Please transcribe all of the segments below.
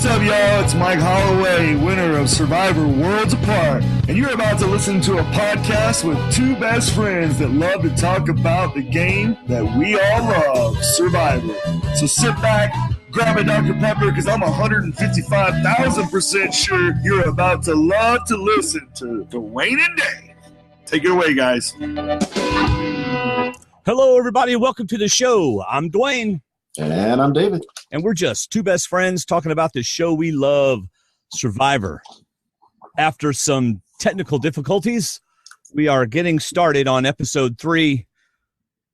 What's up, y'all? It's Mike Holloway, winner of Survivor Worlds Apart, and you're about to listen to a podcast with two best friends that love to talk about the game that we all love, Survivor. So sit back, grab a Dr. Pepper, because I'm 155,000% sure you're about to love to listen to Dwaine and Dave. Take it away, guys. Hello, everybody. Welcome to the show. I'm Dwaine. And I'm David. And we're just two best friends talking about the show we love, Survivor. After some technical difficulties, we are getting started on episode 3,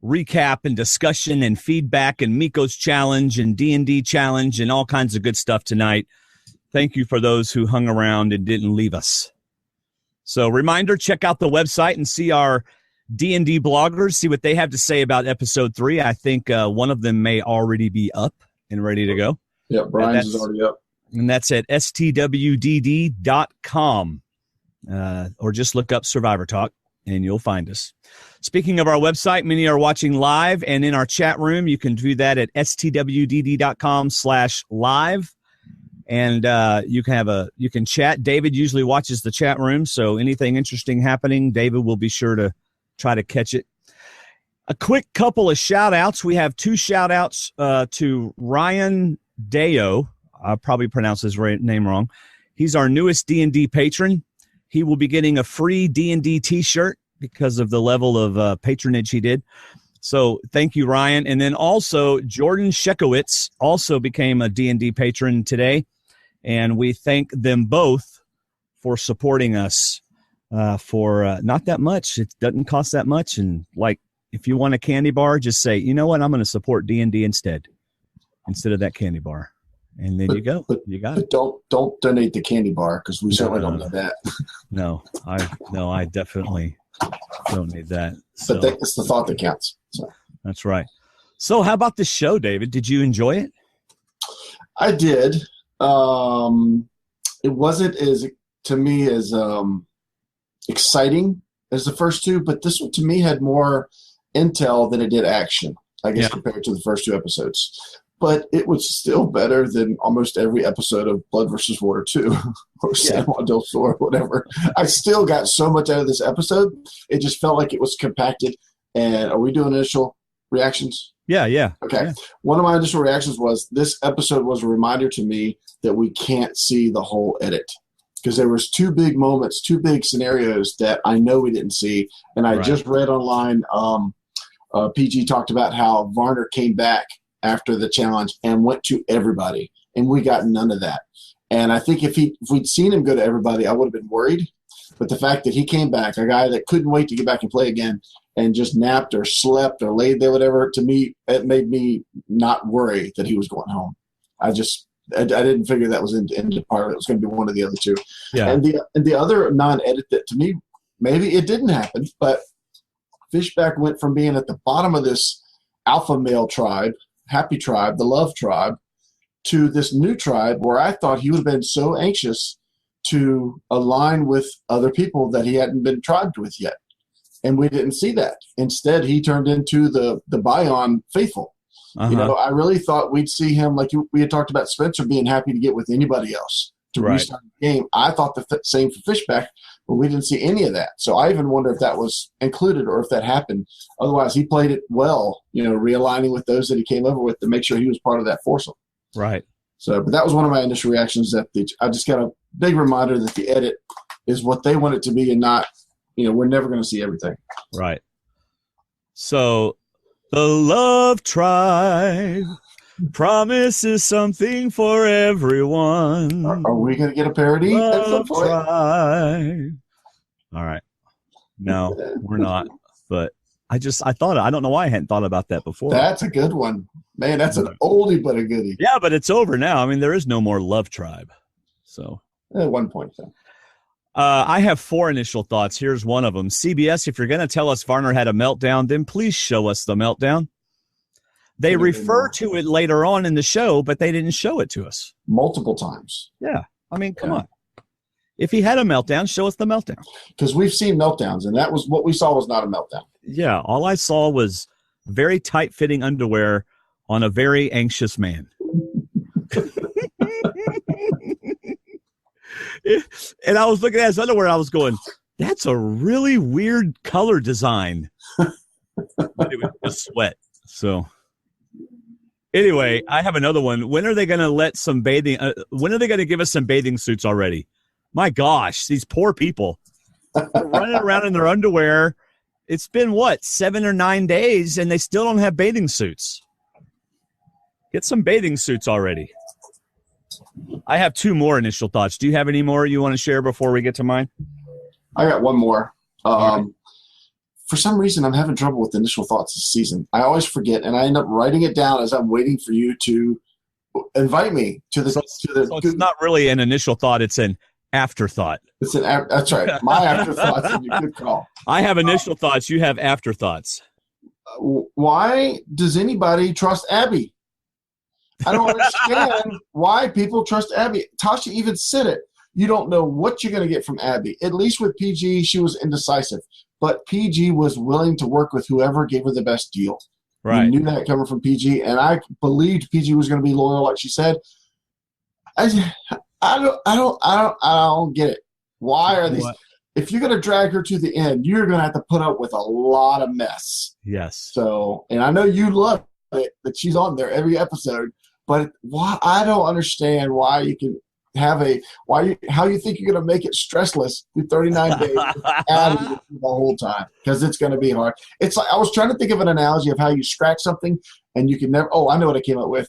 recap and discussion and feedback and Miko's challenge and D&D challenge and all kinds of good stuff tonight. Thank you for those who hung around and didn't leave us. So reminder, check out the website and see our D&D bloggers, see what they have to say about episode 3. I think one of them may already be up and ready to go. Yeah, Brian's is already up. And that's at stwdd.com. Or just look up Survivor Talk and you'll find us. Speaking of our website, many are watching live and in our chat room. You can do that at stwdd.com/live. And you can chat. David usually watches the chat room, so anything interesting happening, David will be sure to try to catch it. A quick couple of shout-outs. We have 2 shout-outs to Ryan Deo. I probably pronounced his name wrong. He's our newest D&D patron. He will be getting a free D&D T-shirt because of the level of patronage he did. So thank you, Ryan. And then also Jordan Shekowitz also became a D&D patron today. And we thank them both for supporting us for not that much. It doesn't cost that much. And like, if you want a candy bar, just say, you know what, I'm going to support D&D instead of that candy bar. And then you got it. Don't donate the candy bar because we certainly don't need that. No, I definitely don't need that. So, but it's the thought that counts. So. That's right. So how about the show, David? Did you enjoy it? I did. It wasn't as exciting as the first 2, but this one to me had more intel than it did action, I guess, compared to the first 2 episodes. But it was still better than almost every episode of Blood vs. Water 2 or San Juan del Sur or whatever. I still got so much out of this episode. It just felt like it was compacted. And are we doing initial reactions? Yeah. Okay. Yeah. One of my initial reactions was this episode was a reminder to me that we can't see the whole edit. Because there was 2 big moments, 2 big scenarios that I know we didn't see. And I just read online, PG talked about how Varner came back after the challenge and went to everybody. And we got none of that. And I think if we'd seen him go to everybody, I would have been worried. But the fact that he came back, a guy that couldn't wait to get back and play again, and just napped or slept or laid there, whatever, to me, it made me not worry that he was going home. I didn't figure that was in part of it. It was going to be one of the other 2. Yeah. And the other non-edit that to me, maybe it didn't happen, but Fishback went from being at the bottom of this alpha male tribe, happy tribe, the love tribe, to this new tribe where I thought he would have been so anxious to align with other people that he hadn't been tribed with yet. And we didn't see that. Instead, he turned into the Bion faithful. Uh-huh. You know, I really thought we'd see him like we had talked about Spencer being happy to get with anybody else to restart the game. I thought the same for Fishback, but we didn't see any of that. So I even wonder if that was included or if that happened. Otherwise, he played it well, realigning with those that he came over with to make sure he was part of that foursome. Right. So, but that was one of my initial reactions that I just got a big reminder that the edit is what they want it to be and not, we're never going to see everything. Right. So the Love Tribe promises something for everyone. Are we going to get a parody at some point? Tribe. All right. No, we're not. But I don't know why I hadn't thought about that before. That's a good one. Man, that's an oldie but a goodie. Yeah, but it's over now. I mean, there is no more Love Tribe. So at one point, so. I have 4 initial thoughts. Here's one of them. CBS, if you're going to tell us Varner had a meltdown, then please show us the meltdown. They refer to it later on in the show, but they didn't show it to us. Multiple times. Yeah. I mean, come on. If he had a meltdown, show us the meltdown. Because we've seen meltdowns, and that was what we saw was not a meltdown. Yeah. All I saw was very tight-fitting underwear on a very anxious man. And I was looking at his underwear. I was going, that's a really weird color design. But it was just sweat. So anyway, I have another one. When are they going to let some bathing? When are they going to give us some bathing suits already? My gosh, these poor people running around in their underwear. It's been 7 or 9 days, and they still don't have bathing suits. Get some bathing suits already. I have 2 more initial thoughts. Do you have any more you want to share before we get to mine? I got one more. For some reason, I'm having trouble with initial thoughts this season. I always forget, and I end up writing it down as I'm waiting for you to invite me to the. So it's not really an initial thought; it's an afterthought. That's right. My afterthoughts. A good call. I have initial thoughts. You have afterthoughts. Why does anybody trust Abby? I don't understand why people trust Abby. Tasha even said it. You don't know what you're going to get from Abby. At least with PG, she was indecisive. But PG was willing to work with whoever gave her the best deal. Right. You knew that coming from PG, and I believed PG was going to be loyal, like she said. I don't get it. Why are these? If you're going to drag her to the end, you're going to have to put up with a lot of mess. Yes. So, and I know you love it that she's on there every episode, but why? I don't understand why you can have how you think you're going to make it stressless through 39 days the whole time, because it's going to be hard. It's like I was trying to think of an analogy of how you scratch something and you can never. Oh, I know what I came up with.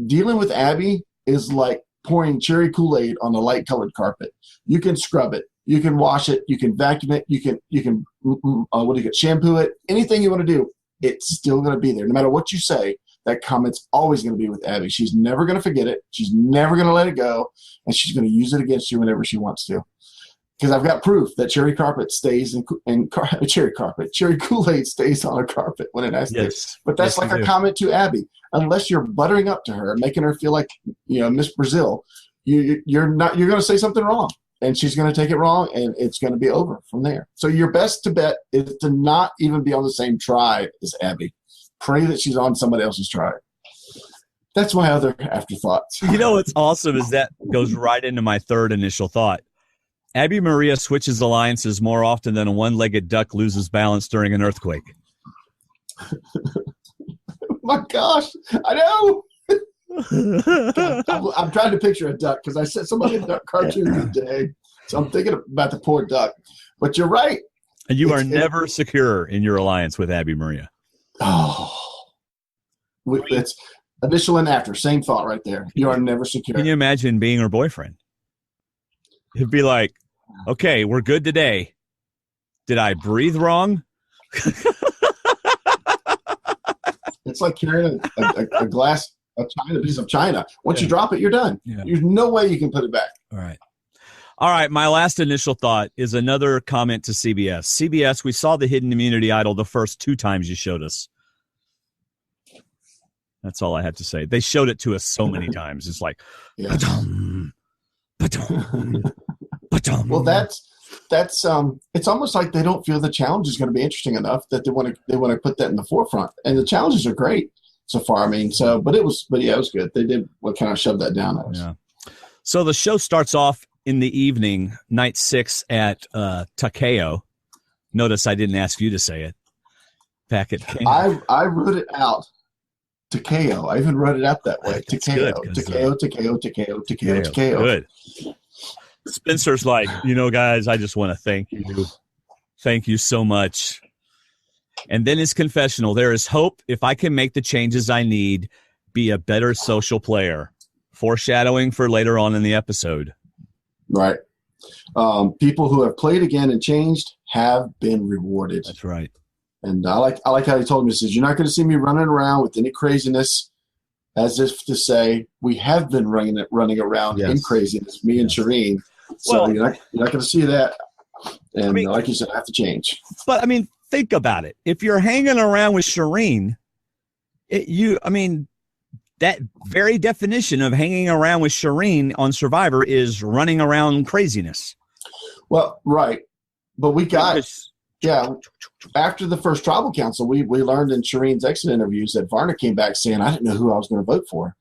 Dealing with Abby is like pouring cherry Kool-Aid on a light colored carpet. You can scrub it, you can wash it, you can vacuum it, you can shampoo it, anything you want to do. It's still going to be there, no matter what you say. That comment's always going to be with Abby. She's never going to forget it. She's never going to let it go, and she's going to use it against you whenever she wants to. Because I've got proof that cherry carpet stays cherry Kool-Aid stays on a carpet when it has to. But that's like a comment to Abby. Unless you're buttering up to her, making her feel like Miss Brazil, you're going to say something wrong, and she's going to take it wrong, and it's going to be over from there. So your best to bet is to not even be on the same tribe as Abby. Pray that she's on somebody else's tribe. That's my other afterthoughts. What's awesome is that goes right into my third initial thought. Abby Maria switches alliances more often than a one-legged duck loses balance during an earthquake. My gosh, I know. I'm trying to picture a duck because I said somebody in a duck cartoon today. So I'm thinking about the poor duck. But you're right. And you are never secure in your alliance with Abby Maria. Oh, it's initial and after. Same thought right there. You are never secure. Can you imagine being her boyfriend? It'd be like, okay, we're good today. Did I breathe wrong? It's like carrying a glass, a piece of china. Once you drop it, you're done. Yeah. There's no way you can put it back. All right. My last initial thought is another comment to CBS. CBS, we saw the hidden immunity idol the first 2 times you showed us. That's all I have to say. They showed it to us so many times. It's like, ba-dum, ba-dum, ba-dum. Well, that's it's almost like they don't feel the challenge is going to be interesting enough that they want to put that in the forefront. And the challenges are great so far. I mean, but it was good. They did kind of shove that down at us. Yeah. So the show starts off in the evening, night 6 at Takeo. Notice I didn't ask you to say it. Back at camp. I wrote it out. Takeo. I even wrote it out that way. Takeo. Good. Spencer's like, guys, I just want to thank you. Thank you so much. And then his confessional. There is hope if I can make the changes I need, be a better social player. Foreshadowing for later on in the episode. Right. People who have played again and changed have been rewarded. That's right. And I like how he told me, he says, you're not going to see me running around with any craziness, as if to say we have been running around in craziness, me and Shireen. So you're not going to see that. And like you said, I have to change. But, think about it. If you're hanging around with Shireen, that very definition of hanging around with Shireen on Survivor is running around craziness. Well, right. But we got after the first tribal council, we learned in Shireen's exit interviews that Varner came back saying, I didn't know who I was going to vote for.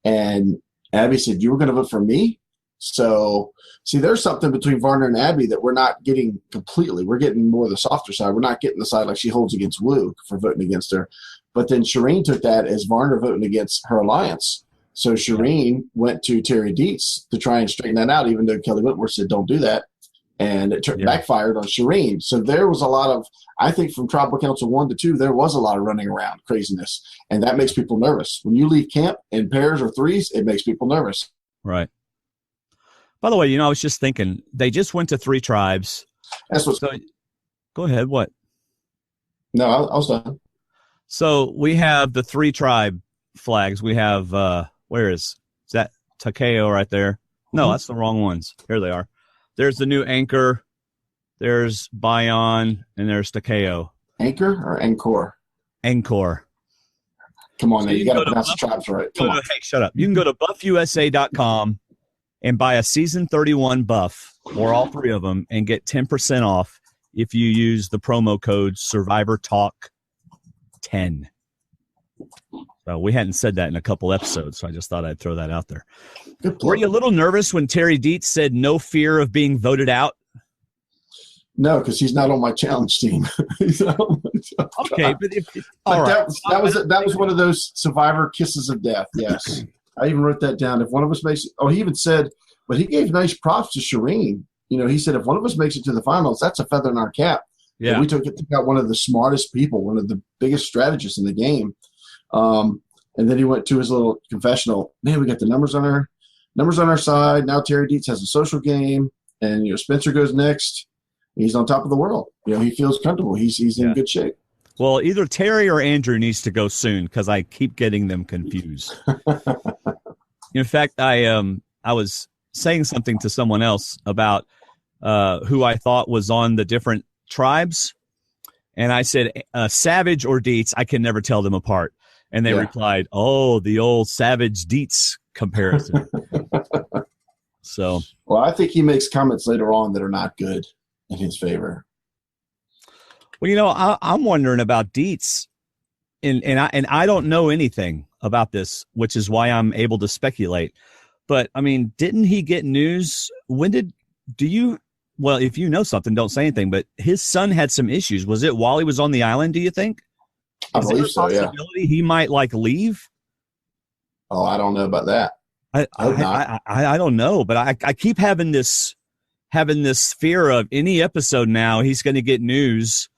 And Abby said, you were going to vote for me? So, see, there's something between Varner and Abby that we're not getting completely. We're getting more the softer side. We're not getting the side like she holds against Woo for voting against her. But then Shireen took that as Varner voting against her alliance. So Shireen went to Terry Dietz to try and straighten that out, even though Kelly Whitmore said don't do that. And it backfired on Shireen. So there was a lot of, I think from Tribal Council 1 to 2, there was a lot of running around craziness. And that makes people nervous. When you leave camp in pairs or threes, it makes people nervous. Right. By the way, I was just thinking, they just went to 3 tribes. That's what's. So, go ahead. What? No, I was done. So we have the 3 tribe flags. We have, where is that Takeo right there? No, that's the wrong ones. Here they are. There's the new Anchor. There's Bayon, and there's Takeo. Anchor or Angkor? Angkor. Come on, so now. You got to pronounce the tribes right. Hey, shut up. You can go to buffusa.com and buy a Season 31 buff, or all 3 of them, and get 10% off if you use the promo code SurvivorTalk10. So we hadn't said that in a couple episodes, so I just thought I'd throw that out there. Were you a little nervous when Terry Dietz said no fear of being voted out? No, because he's not on my challenge team. Okay, but that was one of those Survivor kisses of death. Yes, I even wrote that down. If one of us makes it, he even said, but he gave nice props to Shireen. He said if one of us makes it to the finals, that's a feather in our cap. Yeah, and we took out one of the smartest people, one of the biggest strategists in the game. And then he went to his little confessional. Man, we got the numbers on our side. Now Terry Dietz has a social game, and Spencer goes next. He's on top of the world. He feels comfortable. He's in good shape. Well, either Terry or Andrew needs to go soon because I keep getting them confused. In fact, I was saying something to someone else about who I thought was on the different tribes, and I said Savage or Dietz. I can never tell them apart. And they replied, "Oh, the old Savage Dietz comparison." So, well, I think he makes comments later on that are not good in his favor. Well, I'm wondering about Dietz, and I don't know anything about this, which is why I'm able to speculate. But I mean, didn't he get news? Well, if you know something, don't say anything. But his son had some issues. Was it while he was on the island? Do you think? I believe so. Yeah. He might leave. Oh, I don't know about that. I don't know, but I keep having this fear of any episode now he's going to get news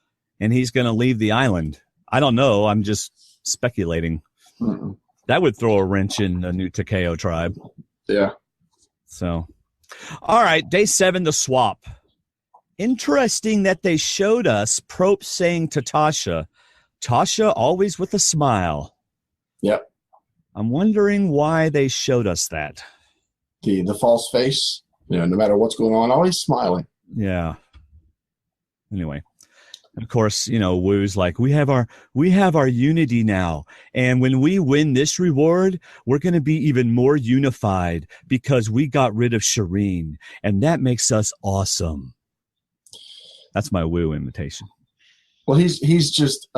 and he's going to leave the island. I don't know. I'm just speculating. Mm-mm. That would throw a wrench in the new Takeo tribe. Yeah. So, all right. Day 7, the swap. Interesting that they showed us Probst saying to Tasha, always with a smile. Yep. I'm wondering why they showed us that. The false face, no matter what's going on, always smiling. Yeah. Anyway, and of course, Woo's like, we have our unity now, and when we win this reward, we're going to be even more unified because we got rid of Shireen, and that makes us awesome. That's my Woo invitation. Well, he's just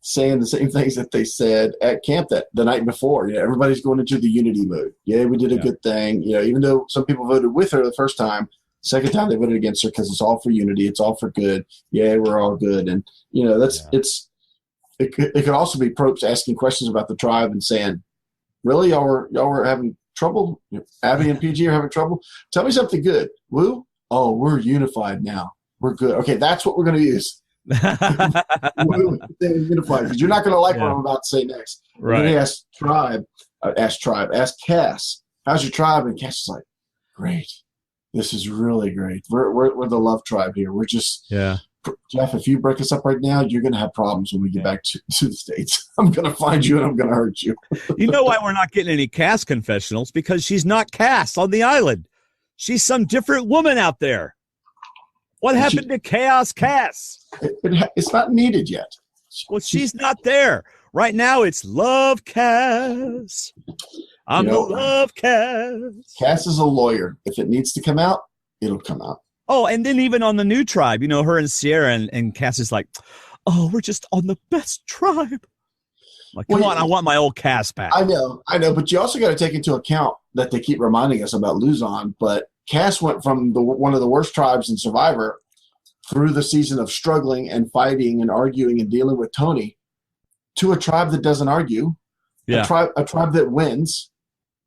saying the same things that they said at camp the night before. Everybody's going into the unity mode. Yeah, we did a good thing. Even though some people voted with her the first time, second time they voted against her because it's all for unity. It's all for good. Yeah, we're all good. And it could also be Probst asking questions about the tribe and saying, "Really, y'all were having trouble? Abby and PG are having trouble. Tell me something good. Woo? Oh, we're unified now. We're good. Okay, that's what we're going to use." Unified, because you're not going to like what I'm about to say next. Right. And then he asked Cass, "How's your tribe?" And Cass is like, "Great. This is really great. We're the love tribe here. We're just Jeff. If you break us up right now, you're going to have problems when we get back to the States. I'm going to find you and I'm going to hurt you." You know why we're not getting any Cass confessionals? Because she's not Cass on the island. She's some different woman out there. What happened to Chaos Cass? It's not needed yet. Well, she's not there. Right now, it's Love Cass. I'm the Love Cass. Cass is a lawyer. If it needs to come out, it'll come out. Oh, and then even on the new tribe, her and Sierra and Cass is like, "Oh, we're just on the best tribe." Like, come on, I want my old Cass back. I know, but you also got to take into account that they keep reminding us about Luzon, but Cass went from one of the worst tribes in Survivor through the season of struggling and fighting and arguing and dealing with Tony to a tribe that doesn't argue, a tribe that wins,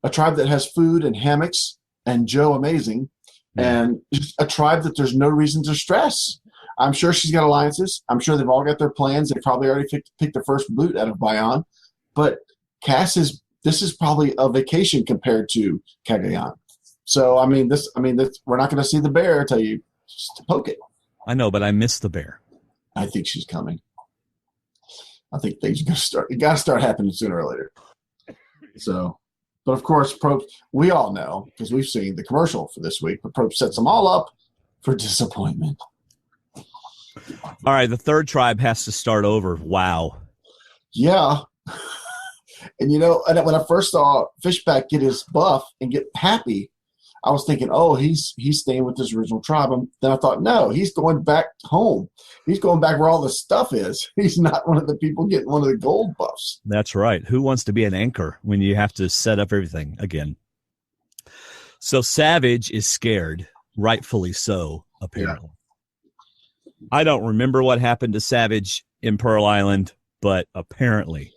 a tribe that has food and hammocks and Joe Amazing, and just a tribe that there's no reason to stress. I'm sure she's got alliances. I'm sure they've all got their plans. They probably already picked the first boot out of Bayon. But this is probably a vacation compared to Cagayan. So, we're not going to see the bear until you just poke it. I know, but I miss the bear. I think she's coming. I think things are going to start. It got to start happening sooner or later. So, but of course, Probst, we all know because we've seen the commercial for this week, but Probst sets them all up for disappointment. All right, the third tribe has to start over. Wow. Yeah. And when I first saw Fishback get his buff and get happy, I was thinking, oh, he's staying with his original tribe. And then I thought, no, he's going back home. He's going back where all the stuff is. He's not one of the people getting one of the gold buffs. That's right. Who wants to be an anchor when you have to set up everything again? So Savage is scared, rightfully so, apparently. Yeah. I don't remember what happened to Savage in Pearl Island, but apparently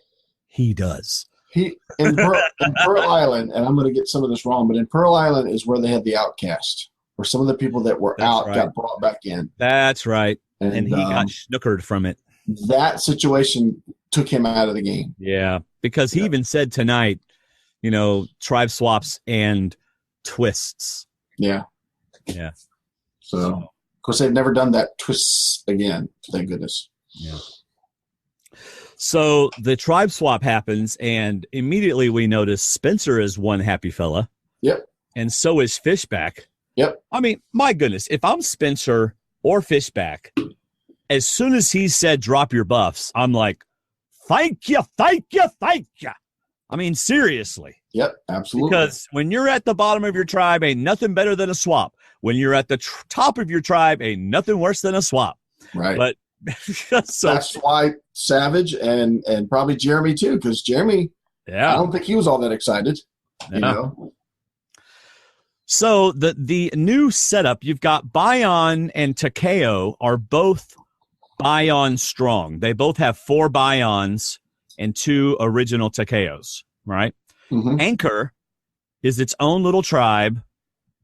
he does. In Pearl Island, and I'm going to get some of this wrong, but in Pearl Island is where they had the outcast, where some of the people that were got brought back in. That's right. And he got snookered from it. That situation took him out of the game. Yeah, because he even said tonight, tribe swaps and twists. Yeah. Yeah. So, of course, they've never done that twists again, thank goodness. Yeah. So the tribe swap happens, and immediately we notice Spencer is one happy fella. Yep. And so is Fishback. Yep. I mean, my goodness, if I'm Spencer or Fishback, as soon as he said drop your buffs, I'm like, thank you, thank you, thank you. I mean, seriously. Yep, absolutely. Because when you're at the bottom of your tribe, ain't nothing better than a swap. When you're at the top of your tribe, ain't nothing worse than a swap. Right. But so that's why Savage and probably Jeremy too, because Jeremy, I don't think he was all that excited. So the new setup, you've got Bayon and Takeo are both Bayon strong. They both have 4 Bayons and 2 original Takeos, right? Mm-hmm. Anchor is its own little tribe,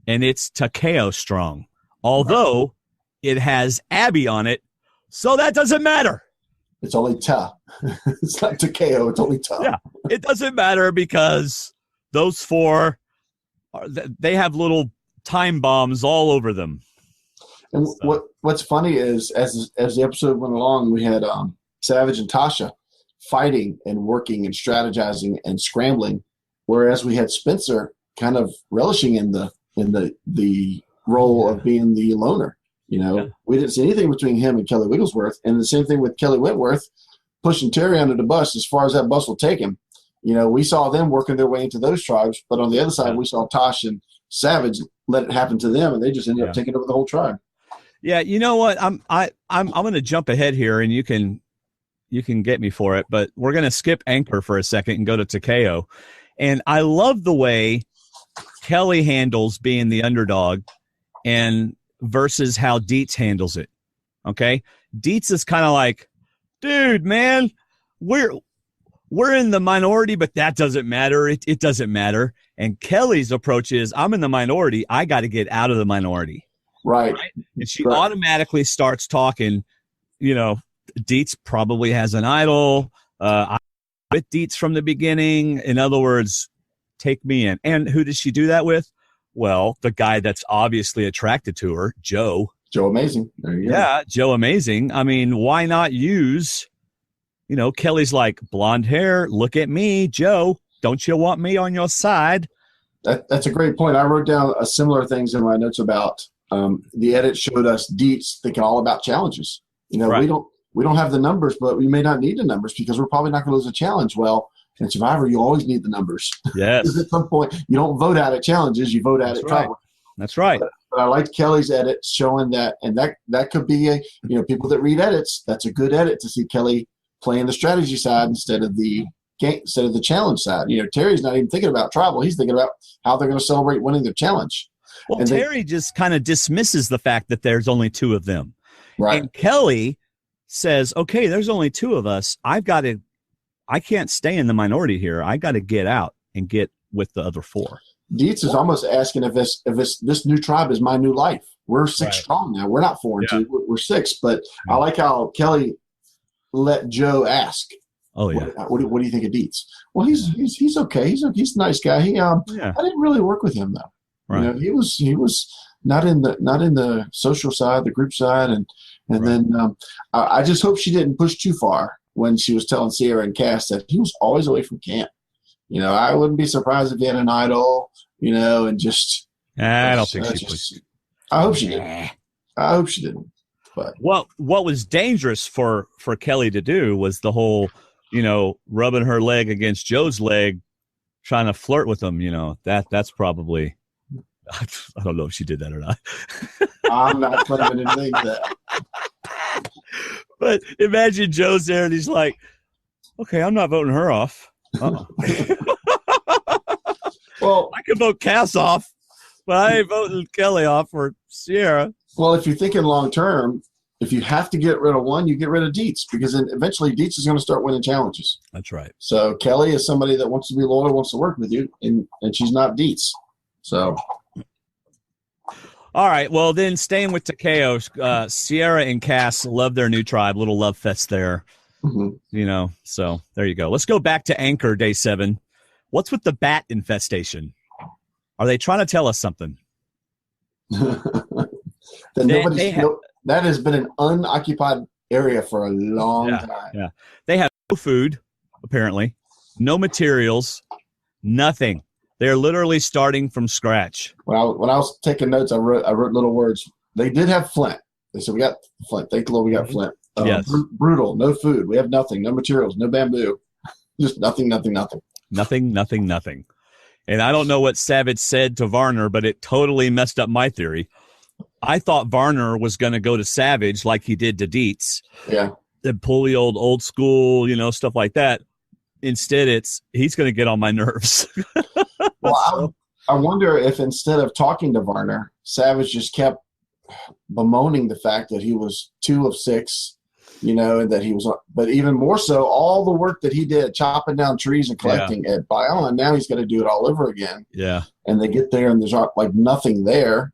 and it's Takeo strong. Although it has Abby on it, so that doesn't matter. It's only Ta. It's not Takeo. It's only Ta. Yeah, it doesn't matter because those 4, they have little time bombs all over them. And what's funny is as the episode went along, we had Savage and Tasha fighting and working and strategizing and scrambling, whereas we had Spencer kind of relishing in the role of being the loner. We didn't see anything between him and Kelly Wigglesworth, and the same thing with Kelly Wentworth pushing Terry under the bus as far as that bus will take him. We saw them working their way into those tribes, but on the other side, we saw Tosh and Savage let it happen to them, and they just ended up taking over the whole tribe. Yeah, you know what? I'm going to jump ahead here, and you can get me for it, but we're going to skip Anchor for a second and go to Takeo. And I love the way Kelly handles being the underdog and versus how Dietz handles it. Okay? Dietz is kind of like, dude, man, we're in the minority, but that doesn't matter. It doesn't matter. And Kelly's approach is, I'm in the minority. I got to get out of the minority. Right. And she automatically starts talking, Dietz probably has an idol. I with Dietz from the beginning. In other words, take me in. And who does she do that with? Well, the guy that's obviously attracted to her, Joe. Joe Amazing. There you go. Yeah, Joe Amazing. I mean, why not use, Kelly's like, blonde hair, look at me, Joe. Don't you want me on your side? That's a great point. I wrote down a similar things in my notes about the edit showed us Dietz thinking all about challenges. Right. We don't have the numbers, but we may not need the numbers because we're probably not going to lose a challenge. Well, in Survivor, you always need the numbers. Yes. Because at some point, you don't vote out at challenges, you vote out at tribal. That's right. But I liked Kelly's edit showing that, and that could be people that read edits. That's a good edit to see Kelly playing the strategy side instead of the challenge side. Terry's not even thinking about tribal. He's thinking about how they're going to celebrate winning their challenge. Well, and Terry just kind of dismisses the fact that there's only two of them. Right. And Kelly says, okay, there's only two of us. I can't stay in the minority here. I got to get out and get with the other four. Dietz is almost asking if this new tribe is my new life. We're six strong now. We're not 4 and 2. We're 6. But I like how Kelly let Joe ask. Oh yeah. What do you think of Dietz? Well, he's okay. He's a nice guy. I didn't really work with him though. Right. He was not in the social side, the group side, and then I just hope she didn't push too far when she was telling Sierra and Cass that he was always away from camp. I wouldn't be surprised if he had an idol, and just. I don't think she pushed. I hope she didn't. I hope she didn't. But what was dangerous for Kelly to do was the whole, rubbing her leg against Joe's leg, trying to flirt with him. That's probably. I don't know if she did that or not. I'm not claiming anything that. But imagine Joe's there and he's like, "Okay, I'm not voting her off." Well, I could vote Cass off, but I ain't voting Kelly off for Sierra. Well, if you're thinking long term, if you have to get rid of one, you get rid of Dietz, because then eventually Dietz is going to start winning challenges. That's right. So Kelly is somebody that wants to be loyal, wants to work with you, and she's not Dietz. So. All right. Well, then staying with Takeo, Sierra and Cass love their new tribe. Little love fest there. Mm-hmm. So there you go. Let's go back to Anchor Day 7. What's with the bat infestation? Are they trying to tell us something? That has been an unoccupied area for a long time. Yeah. They have no food, apparently, no materials, nothing. They're literally starting from scratch. When I was taking notes, I wrote little words. They did have flint. They said, "We got flint. Thank the Lord, we got flint." Yes. Brutal. No food. We have nothing. No materials. No bamboo. Just nothing. Nothing. And I don't know what Savage said to Varner, but it totally messed up my theory. I thought Varner was going to go to Savage like he did to Dietz. Yeah. And pull the old school, stuff like that. Instead, he's going to get on my nerves. Well, I wonder if instead of talking to Varner, Savage just kept bemoaning the fact that he was 2 of 6, and that he was, but even more so, all the work that he did chopping down trees and collecting at Bayonne, now he's got to do it all over again. Yeah. And they get there and there's like nothing there,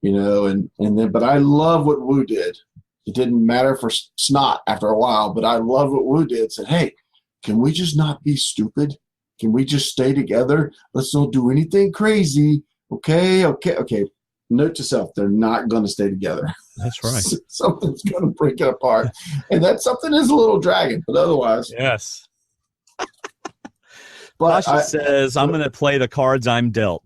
and then, but I love what Wu did. It didn't matter for snot after a while, but I love what Wu did. Said, "Hey, can we just not be stupid? Can we just stay together? Let's not do anything crazy. Okay. Note to self, they're not going to stay together. That's right. Something's going to break it apart. And that something is a little dragon, but otherwise. Yes. But Tasha says, "I'm going to play the cards I'm dealt."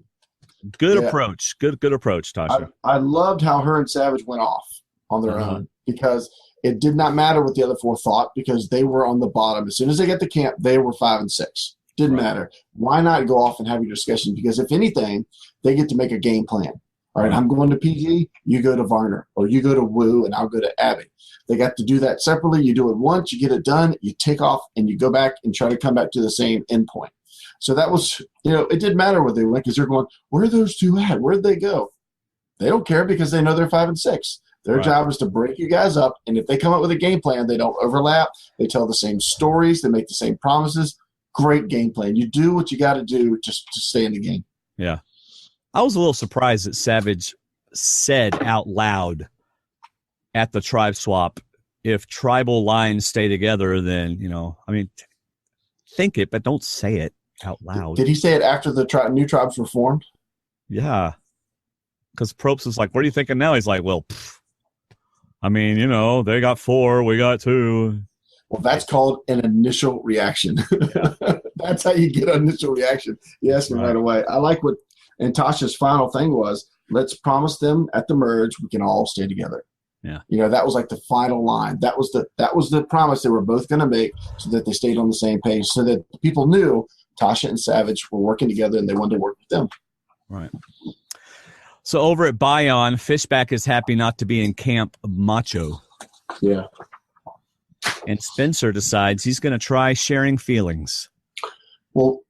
Good approach. Good approach, Tasha. I loved how her and Savage went off on their own, because it did not matter what the other 4 thought, because they were on the bottom. As soon as they get to camp, they were 5 and 6. Didn't matter. Why not go off and have your discussion? Because if anything, they get to make a game plan. All right, I'm going to PG, you go to Varner, or you go to Wu, and I'll go to Abby. They got to do that separately. You do it once, you get it done, you take off, and you go back and try to come back to the same endpoint. So that was, it didn't matter where they went, because they're going, where are those 2 at? Where'd they go? They don't care, because they know they're 5 and 6. Their job is to break you guys up, and if they come up with a game plan, they don't overlap. They tell the same stories. They make the same promises. Great game plan. You do what you got to do just to stay in the game. Yeah. I was a little surprised that Savage said out loud at the tribe swap, if tribal lines stay together, then, think it, but don't say it out loud. Did he say it after the new tribes were formed? Yeah. Because Probst is like, "What are you thinking now?" He's like, "Well, they got 4, we got 2. Well, that's called an initial reaction. That's how you get an initial reaction. You ask them right away. I like what, and Tasha's final thing was, let's promise them at the merge we can all stay together. Yeah. That was like the final line. That was the promise they were both going to make, so that they stayed on the same page, so that people knew Tasha and Savage were working together and they wanted to work with them. Right. So over at Bayonne, Fishback is happy not to be in Camp Macho. Yeah. And Spencer decides he's going to try sharing feelings. Well,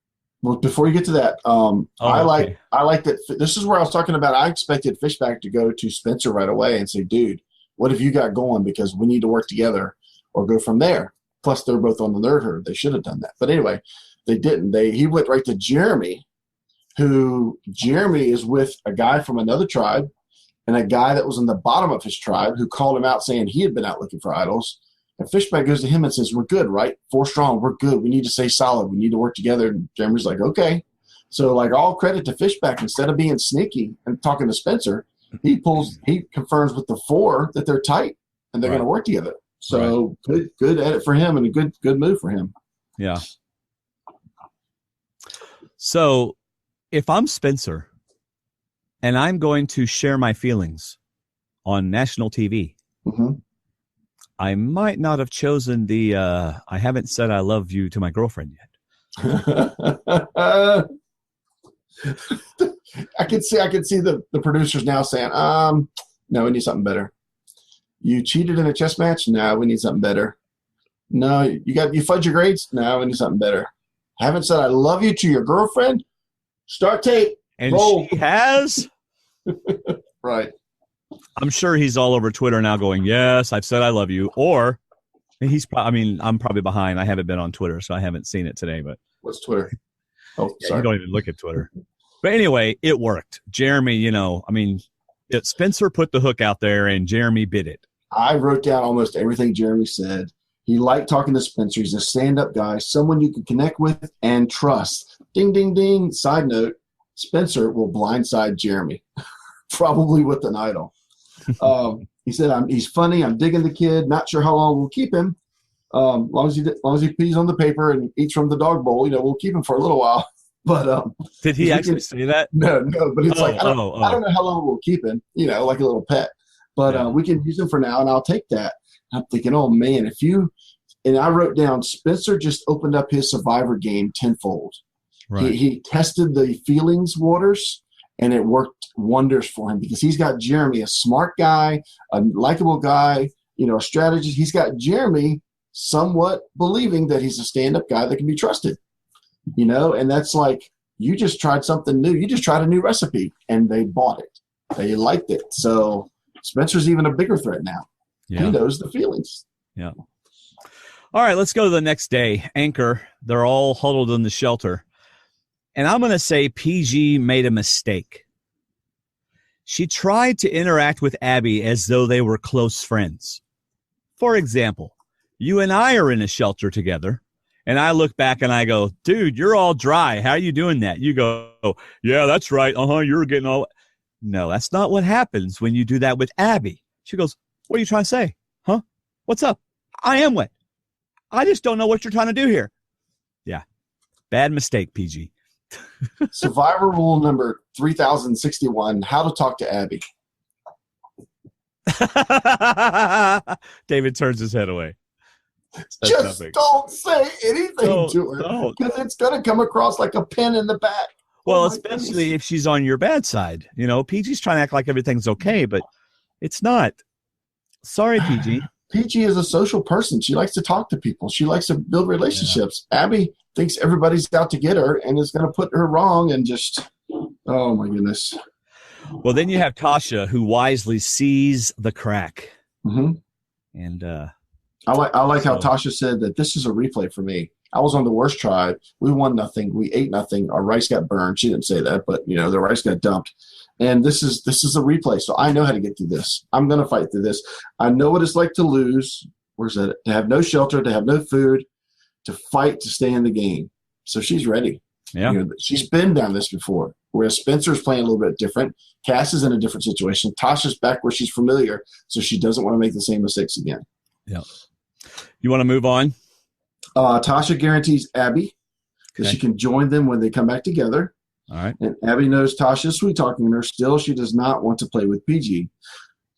before you get to that, I like that. This is where I was talking about. I expected Fishback to go to Spencer right away and say, "Dude, what have you got going? Because we need to work together, or go from there." Plus, they're both on the nerd herd. They should have done that, but anyway, they didn't. He went right to Jeremy, Jeremy is with a guy from another tribe, and a guy that was in the bottom of his tribe who called him out saying he had been out looking for idols. And Fishback goes to him and says, "We're good, right? 4 strong. We're good. We need to stay solid. We need to work together." And Jeremy's like, "Okay." So, like, all credit to Fishback. Instead of being sneaky and talking to Spencer, he confirms with the 4 that they're tight and they're going to work together. So good edit for him and a good move for him. Yeah. So, if I'm Spencer and I'm going to share my feelings on national TV, I might not have chosen the I haven't said I love you to my girlfriend yet. I can see the producers now saying, no, we need something better. You cheated in a chess match? No, we need something better. No, you fudged your grades? No, we need something better. Haven't said I love you to your girlfriend? Start tape. And roll. She has? Right. I'm sure he's all over Twitter now going, "Yes, I've said I love you." Or I'm probably behind. I haven't been on Twitter, so I haven't seen it today. But what's Twitter? Oh, sorry. You don't even look at Twitter. But anyway, it worked. Jeremy, Spencer put the hook out there and Jeremy bit it. I wrote down almost everything Jeremy said. He liked talking to Spencer. He's a stand-up guy, someone you can connect with and trust. Ding, ding, ding. Side note, Spencer will blindside Jeremy, probably with an idol. He said, he's funny. I'm digging the kid. Not sure how long we'll keep him. Long as he pees on the paper and eats from the dog bowl, we'll keep him for a little while. But did he actually say that? No. But it's I don't know how long we'll keep him. Like a little pet. But we can use him for now, and I'll take that. I'm thinking, oh man, and I wrote down Spencer just opened up his Survivor game tenfold. Right. He tested the feelings waters. And it worked wonders for him because he's got Jeremy, a smart guy, a likable guy, a strategist. He's got Jeremy somewhat believing that he's a stand-up guy that can be trusted, and that's like, you just tried something new. You just tried a new recipe, and they bought it. They liked it. So Spencer's even a bigger threat now. Yeah. He knows the feelings. Yeah. All right, let's go to the next day. Anchor, they're all huddled in the shelter. And I'm going to say PG made a mistake. She tried to interact with Abby as though they were close friends. For example, you and I are in a shelter together, and I look back and I go, "Dude, you're all dry. How are you doing that?" You go, "Yeah, that's right. You're getting all..." No, that's not what happens when you do that with Abby. She goes, "What are you trying to say? Huh? What's up? I am wet. I just don't know what you're trying to do here." Yeah. Bad mistake, PG. Survivor rule number 3061, how to talk to Abby. David turns his head away. Just don't say anything to her because it's going to come across like a pin in the back. Well, especially if she's on your bad side. PG's trying to act like everything's okay, but it's not. Sorry, PG. PG is a social person. She likes to talk to people. She likes to build relationships. Yeah. Abby thinks everybody's out to get her and is going to put her wrong and just, oh my goodness. Well, then you have Tasha, who wisely sees the crack. Mm-hmm. And I like how Tasha said that this is a replay for me. I was on the worst tribe. We won nothing. We ate nothing. Our rice got burned. She didn't say that, but the rice got dumped. And this is a replay, so I know how to get through this. I'm going to fight through this. I know what it's like to lose. Where's that? To have no shelter, to have no food, to fight, to stay in the game. So she's ready. Yeah. She's been down this before, whereas Spencer's playing a little bit different. Cass is in a different situation. Tasha's back where she's familiar, so she doesn't want to make the same mistakes again. Yeah. You want to move on? Tasha guarantees Abby because she can join them when they come back together. All right. And Abby knows Tasha's sweet-talking her. Still, she does not want to play with PG.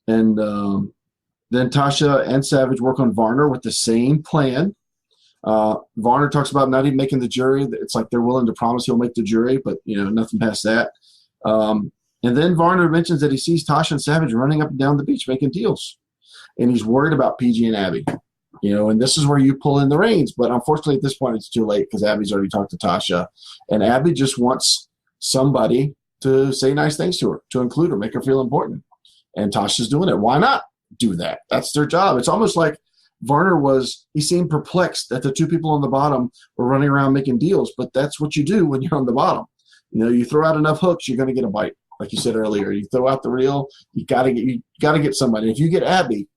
And then Tasha and Savage work on Varner with the same plan. Varner talks about not even making the jury. It's like they're willing to promise he'll make the jury, but, nothing past that. And then Varner mentions that he sees Tasha and Savage running up and down the beach making deals. And he's worried about PG and Abby. and this is where you pull in the reins. But unfortunately, at this point, it's too late because Abby's already talked to Tasha. And Abby just wants somebody to say nice things to her, to include her, make her feel important. And Tasha's doing it. Why not do that? That's their job. It's almost like Varner he seemed perplexed that the two people on the bottom were running around making deals. But that's what you do when you're on the bottom. You throw out enough hooks, you're going to get a bite. Like you said earlier, you throw out the reel, you got to get somebody. If you get Abby,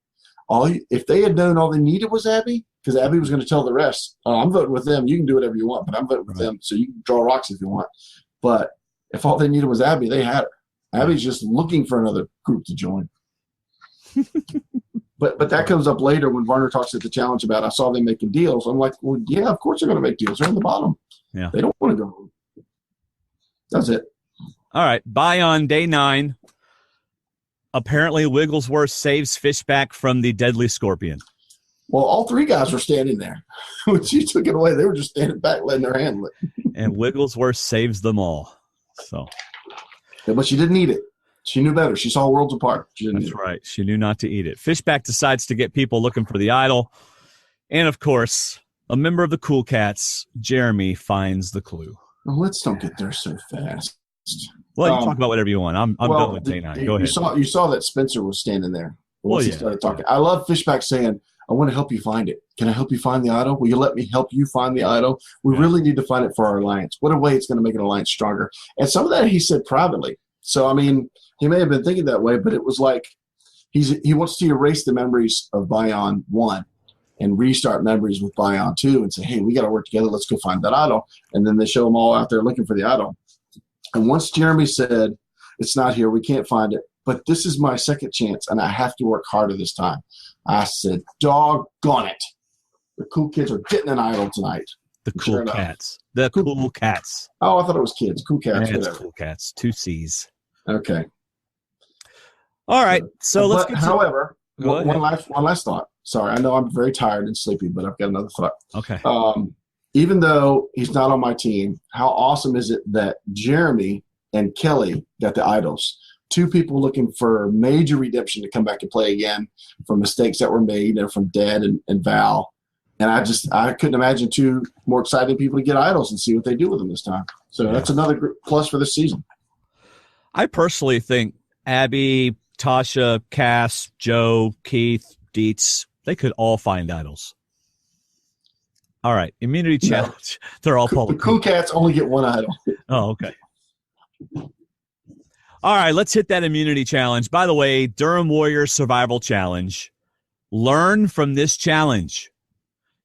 if they had known all they needed was Abby, because Abby was going to tell the rest, I'm voting with them. You can do whatever you want, but I'm voting with them. So you can draw rocks if you want. But if all they needed was Abby, they had her. Abby's just looking for another group to join. But that comes up later when Varner talks at the challenge about I saw them making deals. I'm like, well, yeah, of course they're going to make deals. They're on the bottom. Yeah, they don't want to go home. That's it. All right. Bye on day 9. Apparently, Wigglesworth saves Fishback from the deadly scorpion. Well, all 3 guys were standing there. When she took it away, they were just standing back, letting her handle it. And Wigglesworth saves them all. So, but she didn't eat it. She knew better. She saw worlds apart. That's right. She knew not to eat it. Fishback decides to get people looking for the idol. And, of course, a member of the Cool Cats, Jeremy, finds the clue. Well, let's don't get there so fast. Well, you talk about whatever you want. I'm done with day 9. Go ahead. You saw that Spencer was standing there once he started talking. Yeah. I love Fishback saying, I want to help you find it. Can I help you find the idol? Will you let me help you find the idol? We really need to find it for our alliance. What a way it's going to make an alliance stronger. And some of that he said privately. So, I mean, he may have been thinking that way, but it was like he wants to erase the memories of Bion 1 and restart memories with Bion 2 and say, hey, we got to work together. Let's go find that idol. And then they show them all out there looking for the idol. And once Jeremy said, it's not here, we can't find it, but this is my second chance, and I have to work harder this time. I said, doggone it. The cool kids are getting an idol tonight. The Cool Cats. The Cool Cats. Oh, I thought it was kids. Cool Cats. Yeah, it's Cool Cats. 2 C's. Okay. All right. So let's get however, one last thought. Sorry, I know I'm very tired and sleepy, but I've got another thought. Okay. Even though he's not on my team, how awesome is it that Jeremy and Kelly got the idols? 2 people looking for major redemption to come back and play again for mistakes that were made, from Dad and Val. And I couldn't imagine 2 more exciting people to get idols and see what they do with them this time. So that's another plus for this season. I personally think Abby, Tasha, Cass, Joe, Keith, Dietz, they could all find idols. All right, immunity challenge. They're all public. The Cool Cats only get 1 idol. Oh, okay. All right, let's hit that immunity challenge. By the way, Durham Warrior Survival Challenge. Learn from this challenge.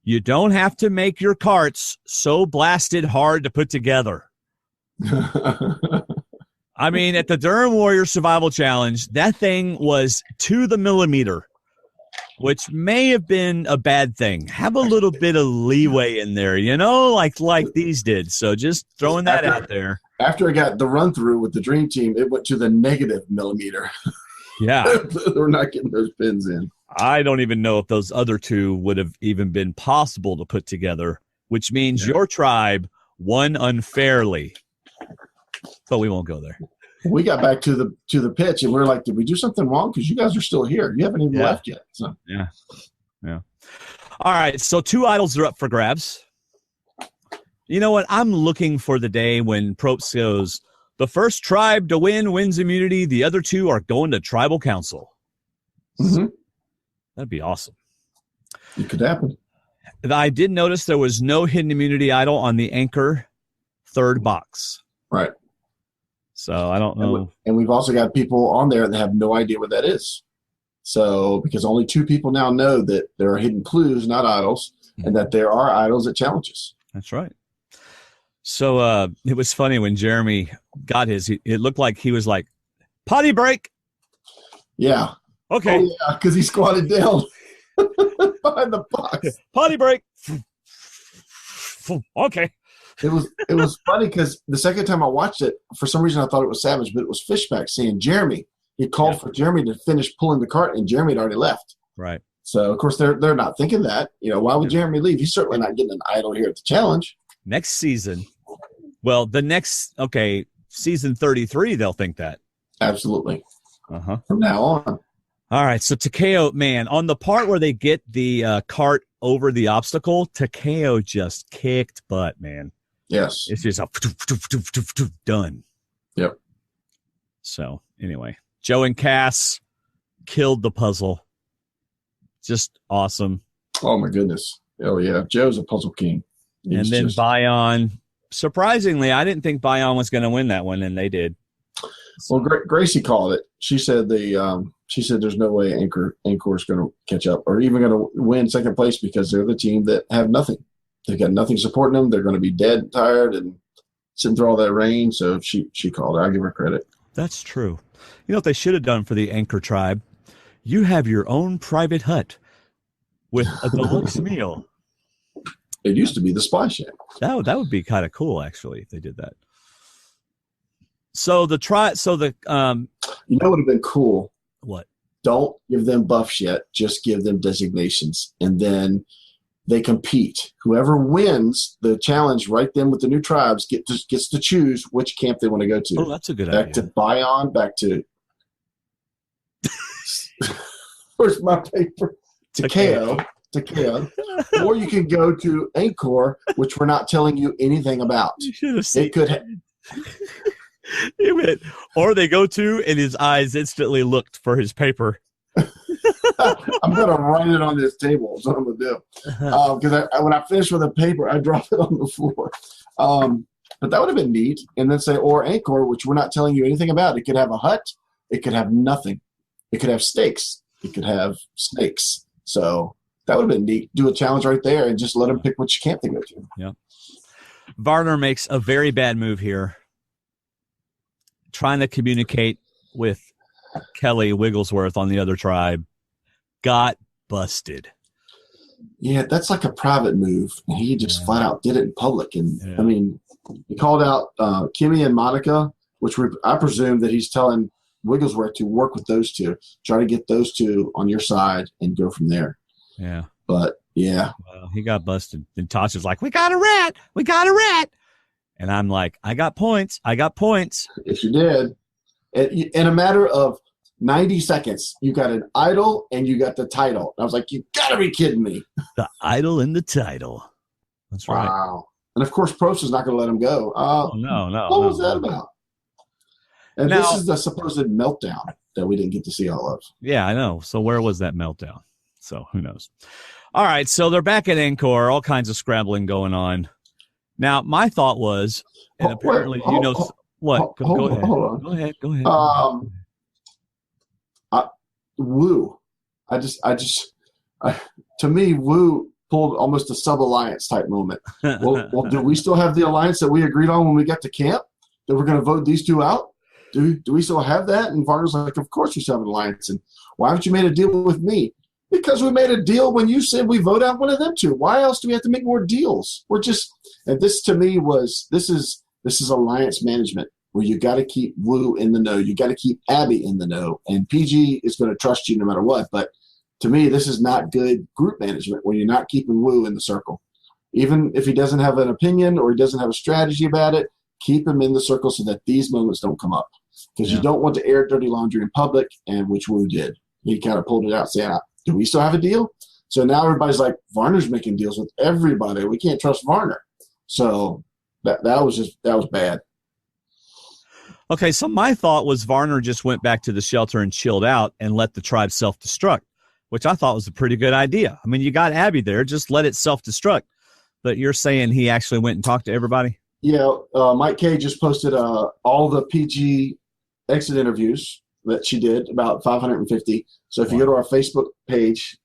You don't have to make your carts so blasted hard to put together. I mean, at the Durham Warrior Survival Challenge, that thing was to the millimeter, which may have been a bad thing. Have a little bit of leeway in there, like these did. So just throwing that out there. After I got the run through with the Dream Team, it went to the negative millimeter. Yeah. We're not getting those pins in. I don't even know if those other 2 would have even been possible to put together, which means your tribe won unfairly. But we won't go there. We got back to the pitch, and we were like, did we do something wrong? Because you guys are still here. You haven't even left yet. So. Yeah. All right, so 2 idols are up for grabs. You know what? I'm looking for the day when Probst goes, the first tribe to win wins immunity. The other 2 are going to tribal council. Mm-hmm. That'd be awesome. It could happen. I did notice there was no hidden immunity idol on the anchor 3rd box. Right. So I don't know. And we've also got people on there that have no idea what that is. So because only 2 people now know that there are hidden clues, not idols, and that there are idols at challenges. That's right. So it was funny when Jeremy got his. It looked like he was like, potty break. Yeah. Okay. Oh, yeah, because he squatted down behind the box. Potty break. Okay. It was funny because the second time I watched it, for some reason I thought it was Savage, but it was Fishback saying Jeremy. He called for Jeremy to finish pulling the cart, and Jeremy had already left. Right. So of course they're not thinking that. Why would Jeremy leave? He's certainly not getting an idol here at the challenge. Next season. Well, season 33, they'll think that. Absolutely. Uh-huh. From now on. All right, so Takeo, man, on the part where they get the cart over the obstacle, Takeo just kicked butt, man. Yes. It's just done. Yep. So, anyway, Joe and Cass killed the puzzle. Just awesome. Oh, my goodness. Oh, yeah. Joe's a puzzle king. And then Bion, surprisingly, I didn't think Bion was going to win that one, and they did. Well, Gracie called it. She said there's no way Anchor's going to catch up or even going to win second place because they're the team that have nothing. They've got nothing supporting them. They're going to be dead and tired and sitting through all that rain. So she called it. I'll give her credit. That's true. You know what they should have done for the Anchor tribe? You have your own private hut with a deluxe meal. It used to be the Splash Shack. That would be kind of cool, actually, if they did that. So you know what would have been cool? What? Don't give them buffs yet. Just give them designations, and then they compete. Whoever wins the challenge right then with the new tribes gets to choose which camp they want to go to. Oh, that's a good idea. Back to Bion, back to where's my paper? Takeo. Or you can go to Anchor, which we're not telling you anything about. You should have seen. It could or they go to, and his eyes instantly looked for his paper. I'm going to write it on this table. That's what I'm going to do. Because when I finish with a paper, I drop it on the floor. But that would have been neat. And then say, or Anchor, which we're not telling you anything about. It could have a hut. It could have nothing. It could have steaks. It could have snakes. So that would have been neat. Do a challenge right there and just let them pick which camp they go to. Yeah. Varner makes a very bad move here, trying to communicate with Kelly Wigglesworth on the other tribe. Got busted. Yeah, that's like a private move. And he just flat out did it in public. And, I mean, he called out Kimmy and Monica, which I presume that he's telling Wigglesworth to work with those two, try to get those two on your side and go from there. Yeah. But, yeah. Well, he got busted. And Tasha's like, we got a rat. We got a rat. And I'm like, I got points. If you did. In a matter of 90 seconds, you got an idol and you got the title. I was like, you got to be kidding me. The idol and the title. That's right. Wow. And, of course, Probst is not going to let him go. No. What was that about? And now, this is the supposed meltdown that we didn't get to see all of. Yeah, I know. So where was that meltdown? So who knows? All right, so they're back at Encore, all kinds of scrambling going on. Now, my thought was, and apparently what? Go ahead. Go ahead. Wu. To me, Wu pulled almost a sub-alliance type moment. Well, do we still have the alliance that we agreed on when we got to camp? That we're going to vote these two out? Do we still have that? And Varner's like, of course we still have an alliance. And why haven't you made a deal with me? Because we made a deal when you said we vote out one of them two. Why else do we have to make more deals? And this to me this is alliance management where you got to keep Wu in the know. You got to keep Abby in the know. And PG is going to trust you no matter what. But to me, this is not good group management when you're not keeping Wu in the circle. Even if he doesn't have an opinion or he doesn't have a strategy about it, keep him in the circle so that these moments don't come up. Because you don't want to air dirty laundry in public, and which Wu did. He kind of pulled it out saying, do we still have a deal? So now everybody's like, Varner's making deals with everybody. We can't trust Varner. So that was bad. Okay, so my thought was Varner just went back to the shelter and chilled out and let the tribe self-destruct, which I thought was a pretty good idea. I mean, you got Abby there, just let it self-destruct. But you're saying he actually went and talked to everybody? Yeah, Mike K just posted all the PG exit interviews that she did, about 550. So if you go to our Facebook page,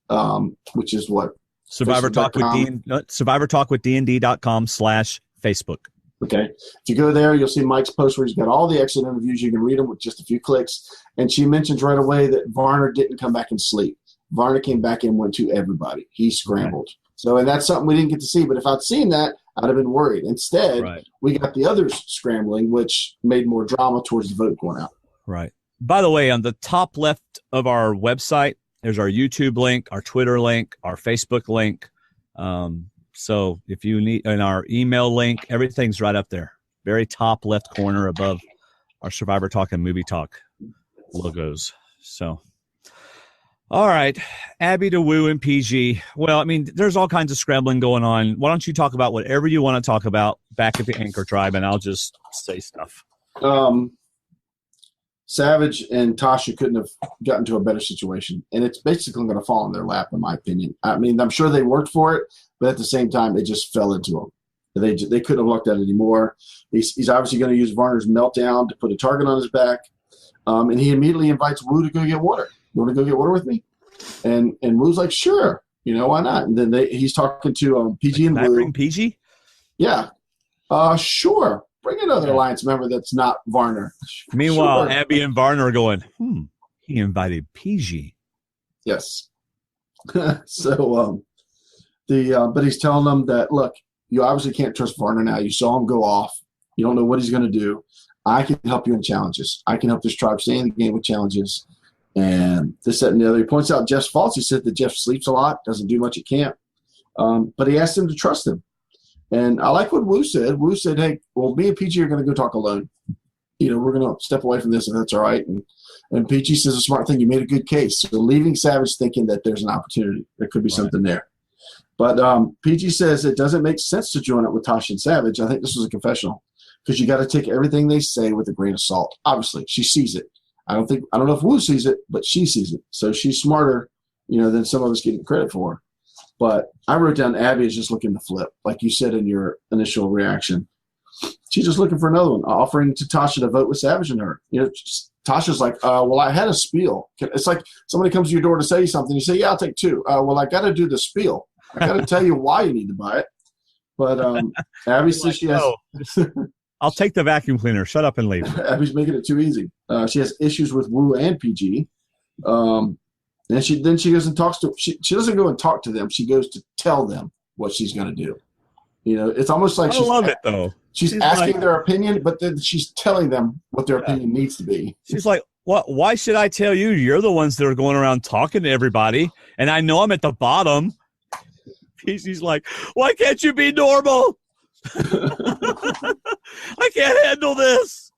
which is what? SurvivorTalkWithDND.com/Facebook. Okay. If you go there, you'll see Mike's post where he's got all the exit interviews. You can read them with just a few clicks. And she mentions right away that Varner didn't come back and sleep. Varner came back and went to everybody. He scrambled. Right. So, and that's something we didn't get to see. But if I'd seen that, I'd have been worried. Instead, we got the others scrambling, which made more drama towards the vote going out. Right. By the way, on the top left of our website, there's our YouTube link, our Twitter link, our Facebook link. So if you need, and our email link, everything's right up there. Very top left corner above our Survivor Talk and Movie Talk logos. So, All right, Abby to Woo and PG. Well, I mean, there's all kinds of scrambling going on. Why don't you talk about whatever you want to talk about back at the Anchor Tribe, and I'll just say stuff. Savage and Tasha couldn't have gotten to a better situation, and it's basically going to fall in their lap, in my opinion. I mean, I'm sure they worked for it, but at the same time, it just fell into them. They couldn't have looked at it anymore. He's obviously going to use Varner's meltdown to put a target on his back, and he immediately invites Woo to go get water. You want to go get water with me? And Woo's like, sure, why not? And then he's talking to PG and Woo. Can I bring PG? Yeah, sure. Bring another Alliance member that's not Varner. Meanwhile, sure. Abby and Varner are going, he invited PG. Yes. So, but he's telling them that, look, you obviously can't trust Varner now. You saw him go off. You don't know what he's going to do. I can help you in challenges. I can help this tribe stay in the game with challenges. And this, that, and the other. He points out Jeff's faults. He said that Jeff sleeps a lot, doesn't do much at camp. But he asked him to trust him. And I like what Woo said. Woo said, hey, well, me and PG are going to go talk alone. We're going to step away from this if that's all right. And PG says a smart thing. You made a good case. So leaving Savage thinking that there's an opportunity. There could be something there. But PG says it doesn't make sense to join up with Tasha and Savage. I think this was a confessional because you got to take everything they say with a grain of salt. Obviously, she sees it. I don't know if Woo sees it, but she sees it. So she's smarter, than some of us getting credit for. But I wrote down Abby is just looking to flip, like you said in your initial reaction. She's just looking for another one, offering to Tasha to vote with Savage and her. Tasha's like, well, I had a spiel. It's like somebody comes to your door to say something. You say, yeah, I'll take two. Well, I got to do the spiel. I got to tell you why you need to buy it. But Abby says she has – I'll take the vacuum cleaner. Shut up and leave. Abby's making it too easy. She has issues with Woo and PG. And she goes and talks to – she doesn't go and talk to them. She goes to tell them what she's going to do. It's almost like I love it, though. She's asking their opinion, but then she's telling them what their opinion needs to be. She's like, "What? Why should I tell you? You're the ones that are going around talking to everybody, and I know I'm at the bottom." She's like, "Why can't you be normal? I can't handle this."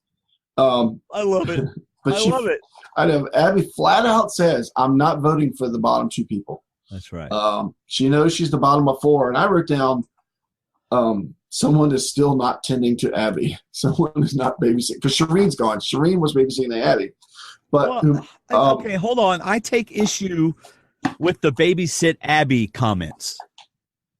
I love it. I love it. I know. Abby flat out says, "I'm not voting for the bottom two people." That's right. She knows she's the bottom of four, and I wrote down. Someone is still not tending to Abby. Someone is not babysitting. Because Shireen's gone. Shireen was babysitting the Abby. But okay, hold on. I take issue with the babysit Abby comments.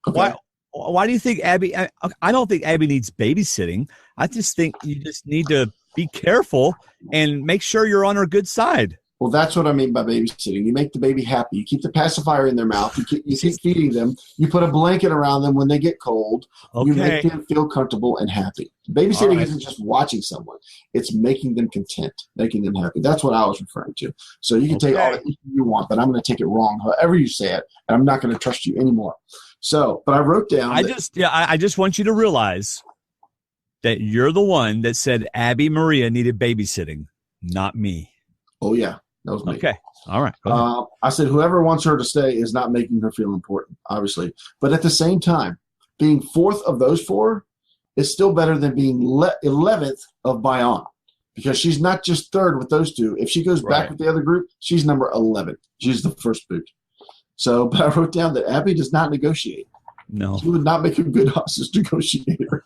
Okay. Why do you think Abby – I don't think Abby needs babysitting. I just think you just need to be careful and make sure you're on her good side. Well, that's what I mean by babysitting. You make the baby happy. You keep the pacifier in their mouth. You keep feeding them. You put a blanket around them when they get cold. Okay. You make them feel comfortable and happy. Babysitting isn't just watching someone. It's making them content, making them happy. That's what I was referring to. So you can take all the you want, but I'm going to take it wrong, however you say it, and I'm not going to trust you anymore. So, but I wrote down. I just want you to realize that you're the one that said Abby Maria needed babysitting, not me. Oh, yeah. That was me. Okay. All right. I said whoever wants her to stay is not making her feel important, obviously. But at the same time, being fourth of those four is still better than being 11th of Bayon because she's not just third with those two. If she goes back with the other group, she's number 11. She's the first boot. So, but I wrote down that Abby does not negotiate. No. She would not make a good hostage negotiator.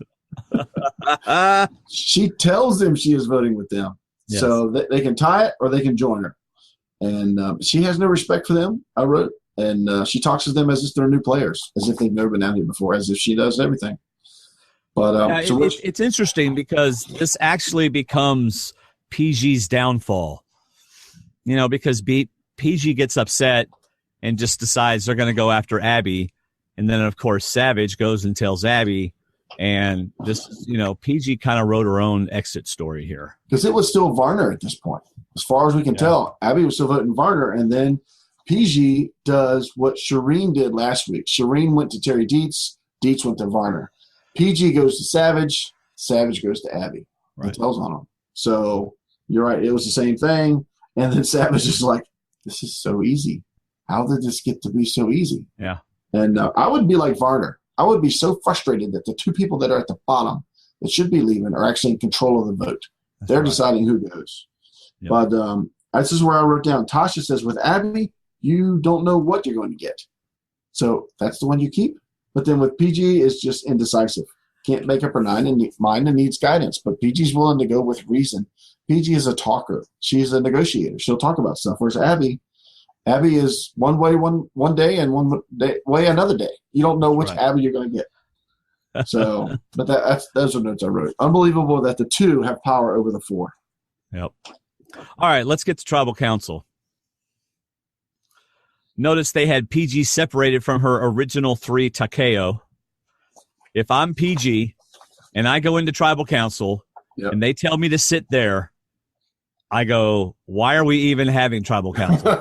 She tells them she is voting with them. Yes. So they can tie it or they can join her. And she has no respect for them, I wrote. And she talks to them as if they're new players, as if they've never been out here before, as if she does everything. But it's interesting because this actually becomes PG's downfall. Because PG gets upset and just decides they're going to go after Abby. And then, of course, Savage goes and tells Abby. And this, PG kind of wrote her own exit story here. Because it was still Varner at this point. As far as we can tell, Abby was still voting Varner. And then PG does what Shireen did last week. Shireen went to Terry Dietz. Dietz went to Varner. PG goes to Savage. Savage goes to Abby. Right. And tells on him. So you're right. It was the same thing. And then Savage is like, this is so easy. How did this get to be so easy? Yeah. And I would be like Varner. I would be so frustrated that the two people that are at the bottom that should be leaving are actually in control of the vote. They're deciding who goes. Yep. But this is where I wrote down. Tasha says, with Abby, you don't know what you're going to get. So that's the one you keep. But then with PG, it's just indecisive. Can't make up her mind and needs guidance. But PG's willing to go with reason. PG is a talker. She's a negotiator. She'll talk about stuff. Whereas Abby is one way one day and way another day. You don't know which Abby you're going to get. So, but those are notes I wrote. Unbelievable that the 2 have power over the 4. Yep. All right, let's get to tribal council. Notice they had PG separated from her original 3 Takeo. If I'm PG and I go into tribal council and they tell me to sit there, I go, why are we even having tribal council?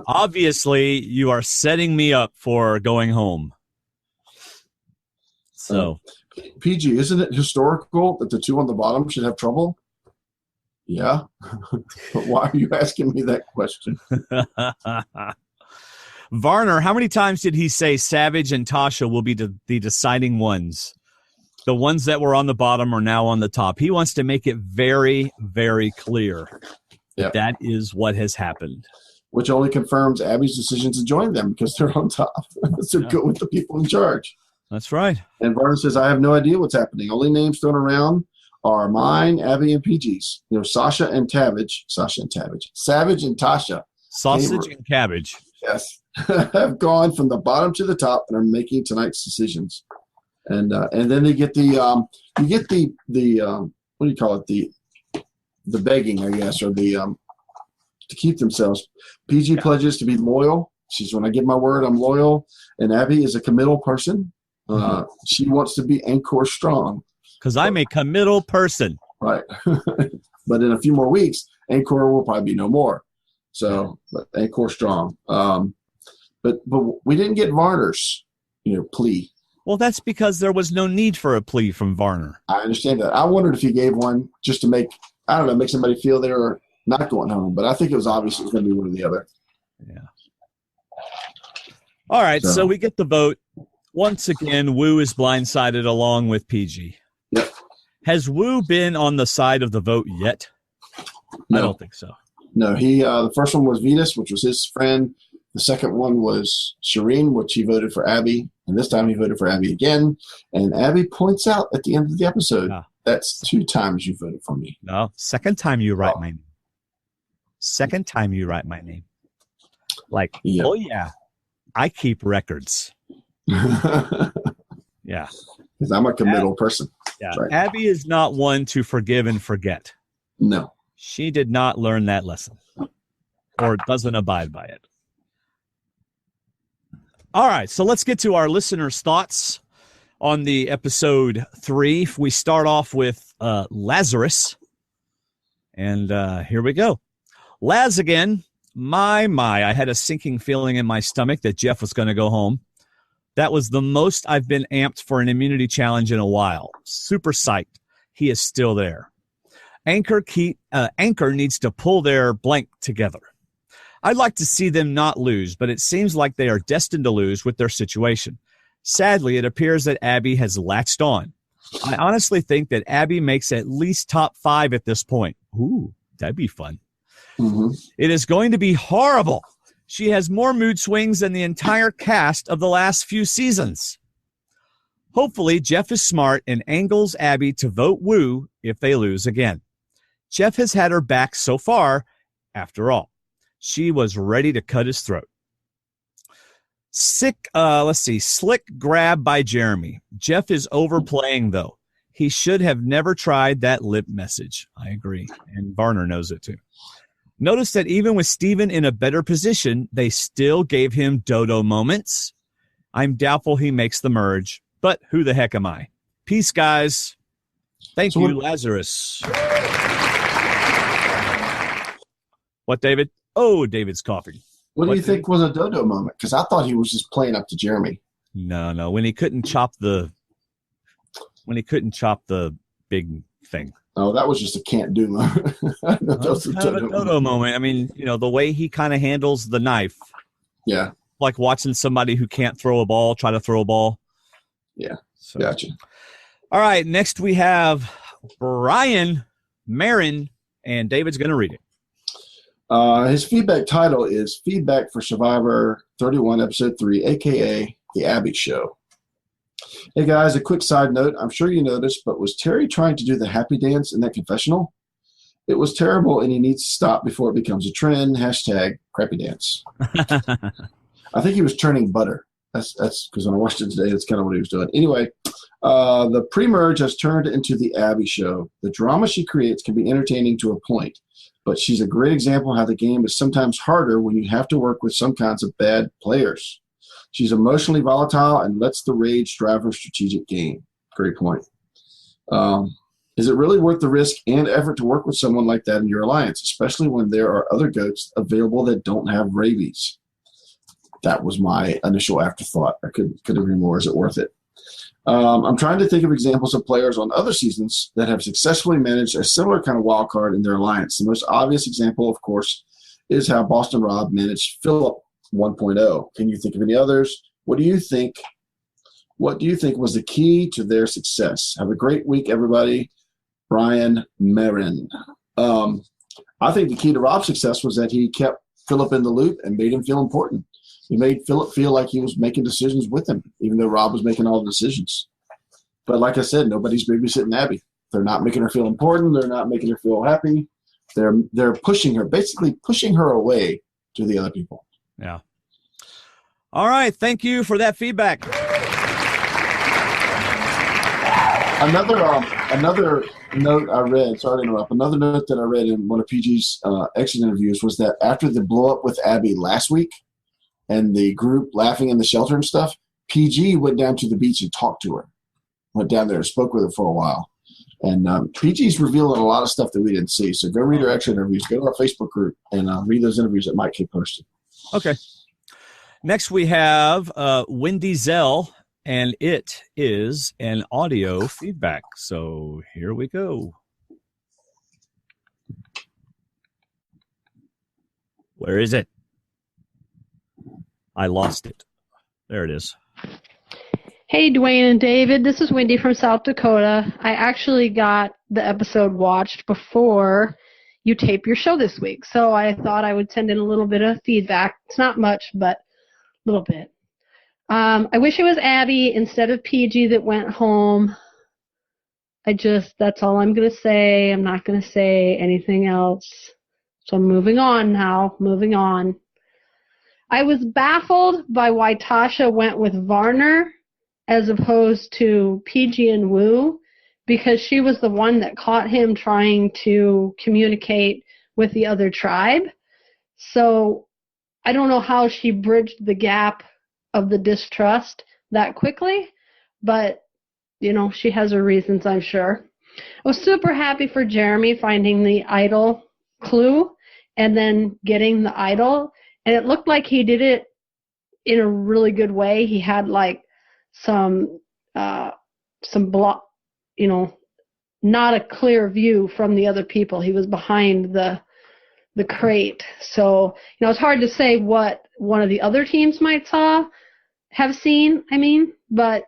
Obviously, you are setting me up for going home. So, PG, isn't it historical that the 2 on the bottom should have trouble? Yeah. But why are you asking me that question? Varner, how many times did he say Savage and Tasha will be the deciding ones? The ones that were on the bottom are now on the top. He wants to make it very, very clear that is what has happened. Which only confirms Abby's decision to join them because they're on top. So go with the people in charge. That's right. And Varner says, I have no idea what's happening. Only names thrown around are mine, Abby, and PG's. Savage and Tasha. Sausage and cabbage. Yes. Have gone from the bottom to the top and are making tonight's decisions. And then they get the what do you call it? The begging, I guess, or the to keep themselves. PG pledges to be loyal. She's, when I give my word, I'm loyal. And Abby is a committal person. She wants to be anchor strong. Because I'm a committal person. Right. But in a few more weeks, anchor will probably be no more. So, but anchor strong. But we didn't get Varner's, plea. Well, that's because there was no need for a plea from Varner. I understand that. I wondered if he gave one just to make somebody feel they were not going home. But I think it was obvious it was going to be one or the other. Yeah. All right, so we get the vote. Once again, Wu is blindsided along with PG. Yep. Has Wu been on the side of the vote yet? No. I don't think so. No, the first one was Venus, which was his friend. The second one was Shireen, which he voted for Abby. And this time he voted for Abby again. And Abby points out at the end of the episode, that's 2 times you voted for me. No, second time you write my name. Second time you write my name. Like, oh, yeah, I keep records. Yeah. Because I'm a committal person. Yeah. Right. Abby is not one to forgive and forget. No. She did not learn that lesson or doesn't abide by it. All right, so let's get to our listeners' thoughts on the episode 3. We start off with Lazarus, and here we go. Laz again. My, I had a sinking feeling in my stomach that Jeff was going to go home. That was the most I've been amped for an immunity challenge in a while. Super psyched. He is still there. Anchor needs to pull their blank together. I'd like to see them not lose, but it seems like they are destined to lose with their situation. Sadly, it appears that Abby has latched on. I honestly think that Abby makes at least top 5 at this point. Ooh, that'd be fun. Mm-hmm. It is going to be horrible. She has more mood swings than the entire cast of the last few seasons. Hopefully, Jeff is smart and angles Abby to vote Wu if they lose again. Jeff has had her back so far, after all. She was ready to cut his throat. Slick grab by Jeremy. Jeff is overplaying, though. He should have never tried that lip message. I agree. And Varner knows it, too. Notice that even with Steven in a better position, they still gave him dodo moments. I'm doubtful he makes the merge, but who the heck am I? Peace, guys. Thank you, Lazarus. What, David? Oh, David's coughing. What do you think was a dodo moment? Because I thought he was just playing up to Jeremy. No. When he couldn't chop the big thing. Oh, that was just a can't do moment. That was kind of a dodo moment. I mean, the way he kind of handles the knife. Yeah. Like watching somebody who can't throw a ball try to throw a ball. Yeah. So. Gotcha. All right. Next we have Brian Marin, and David's going to read it. His feedback title is Feedback for Survivor 31, Episode 3, a.k.a. The Abby Show. Hey, guys, a quick side note. I'm sure you noticed, but was Terry trying to do the happy dance in that confessional? It was terrible, and he needs to stop before it becomes a trend. Hashtag crappy dance. I think he was churning butter. That's because when I watched it today, that's kind of what he was doing. Anyway, the pre-merge has turned into the Abby Show. The drama she creates can be entertaining to a point, but she's a great example of how the game is sometimes harder when you have to work with some kinds of bad players. She's emotionally volatile and lets the rage drive her strategic game. Great point. Is it really worth the risk and effort to work with someone like that in your alliance, especially when there are other goats available that don't have rabies? That was my initial afterthought. I couldn't agree more. Is it worth it? I'm trying to think of examples of players on other seasons that have successfully managed a similar kind of wild card in their alliance. The most obvious example, of course, is how Boston Rob managed Philip 1.0. Can you think of any others? What do you think was the key to their success? Have a great week, everybody. Brian Marin. I think the key to Rob's success was that he kept Philip in the loop and made him feel important. He made Philip feel like he was making decisions with him, even though Rob was making all the decisions. But like I said, nobody's babysitting Abby. They're not making her feel important. They're not making her feel happy. They're pushing her, basically pushing her away to the other people. Yeah. All right. Thank you for that feedback. Another note I read, sorry to interrupt, another note that I read in one of PG's exit interviews was that after the blow up with Abby last week and the group laughing in the shelter and stuff, PG went down to the beach and talked to her. Went down there and spoke with her for a while. And PG's revealing a lot of stuff that we didn't see. So go read her exit interviews. Go to our Facebook group and read those interviews that Mike had posted. Okay. Next we have Wendy Zell, and it is an audio feedback. So here we go. Where is it? I lost it. There it is. Hey, Dwaine and David. This is Wendy from South Dakota. I actually got the episode watched before you tape your show this week, so I thought I would send in a little bit of feedback. It's not much, but a little bit. I wish it was Abby instead of PG that went home. That's all I'm going to say. I'm not going to say anything else. So I'm moving on now. Moving on. I was baffled by why Tasha went with Varner as opposed to PG and Wu, because she was the one that caught him trying to communicate with the other tribe. So I don't know how she bridged the gap of the distrust that quickly, but, she has her reasons, I'm sure. I was super happy for Jeremy finding the idol clue and then getting the idol, and it looked like he did it in a really good way. He had some block, not a clear view from the other people. He was behind the crate. So, it's hard to say what one of the other teams might have seen, but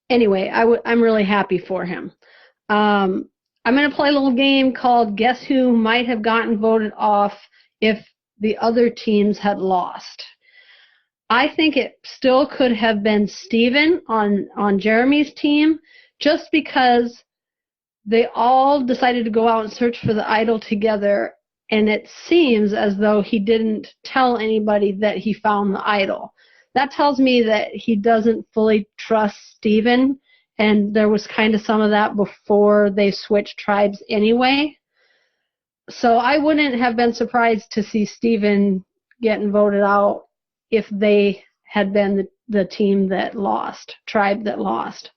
anyway, I'm really happy for him. I'm going to play a little game called Guess Who Might Have Gotten Voted Off if the other teams had lost. I think it still could have been Steven on Jeremy's team, just because they all decided to go out and search for the idol together, and it seems as though he didn't tell anybody that he found the idol. That tells me that he doesn't fully trust Steven, and there was kind of some of that before they switched tribes anyway. So I wouldn't have been surprised to see Steven getting voted out if they had been the team that lost, tribe that lost.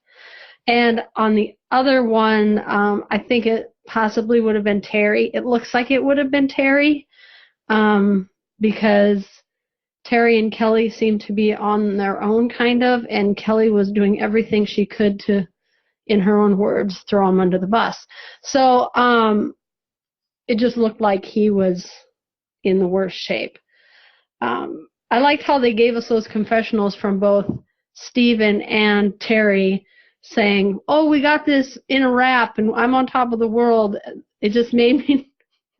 And on the other one, I think it possibly would have been Terry. It looks like it would have been Terry, because Terry and Kelly seem to be on their own, kind of, and Kelly was doing everything she could to, in her own words, throw him under the bus. So it just looked like he was in the worst shape. I liked how they gave us those confessionals from both Steven and Terry saying, "Oh, we got this in a wrap and I'm on top of the world." It just made me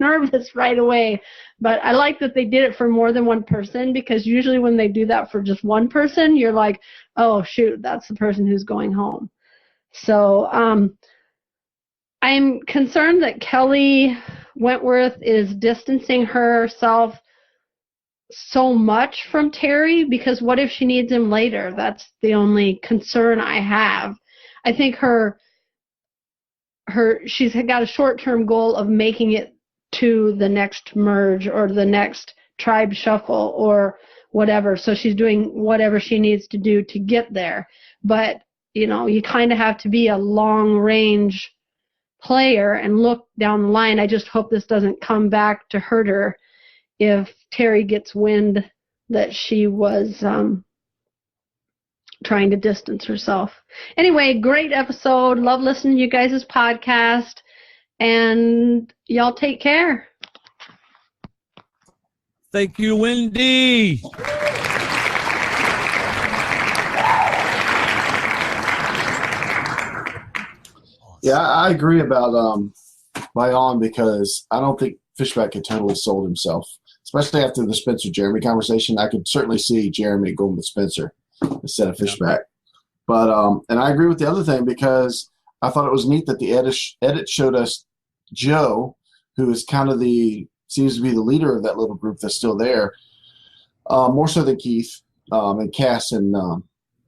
nervous right away. But I like that they did it for more than one person, because usually when they do that for just one person, you're like, oh, shoot, that's the person who's going home. So I'm concerned that Kelly Wentworth is distancing herself so much from Terry, because what if she needs him later? That's the only concern I have. I think she's got a short-term goal of making it to the next merge or the next tribe shuffle or whatever. So she's doing whatever she needs to do to get there. But, you kind of have to be a long-range player and look down the line. I just hope this doesn't come back to hurt her if Terry gets wind that she was trying to distance herself. Anyway, great episode. Love listening to you guys' podcast. And y'all take care. Thank you, Wendy. Yeah, I agree about Bayon, because I don't think Fishback had totally sold himself, especially after the Spencer-Jeremy conversation. I could certainly see Jeremy going with Spencer instead of Fishback. But and I agree with the other thing, because I thought it was neat that the edit showed us Joe, who is kind of seems to be the leader of that little group that's still there, more so than Keith and Cass and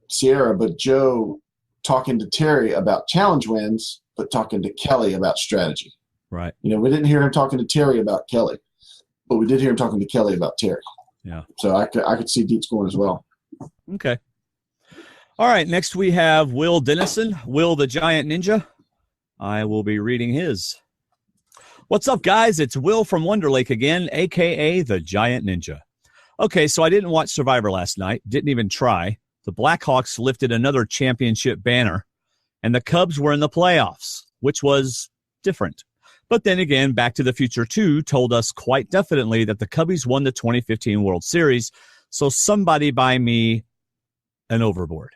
Sierra. But Joe talking to Terry about challenge wins, but talking to Kelly about strategy. Right. We didn't hear him talking to Terry about Kelly, but we did hear him talking to Kelly about Terry. Yeah. So I could see Deets going as well. Okay. All right. Next we have Will Dennison, Will the Giant Ninja. I will be reading his. What's up, guys? It's Will from Wonder Lake again, a.k.a. the Giant Ninja. Okay, so I didn't watch Survivor last night. Didn't even try. The Blackhawks lifted another championship banner, and the Cubs were in the playoffs, which was different. But then again, Back to the Future 2 told us quite definitely that the Cubbies won the 2015 World Series, so somebody buy me an overboard.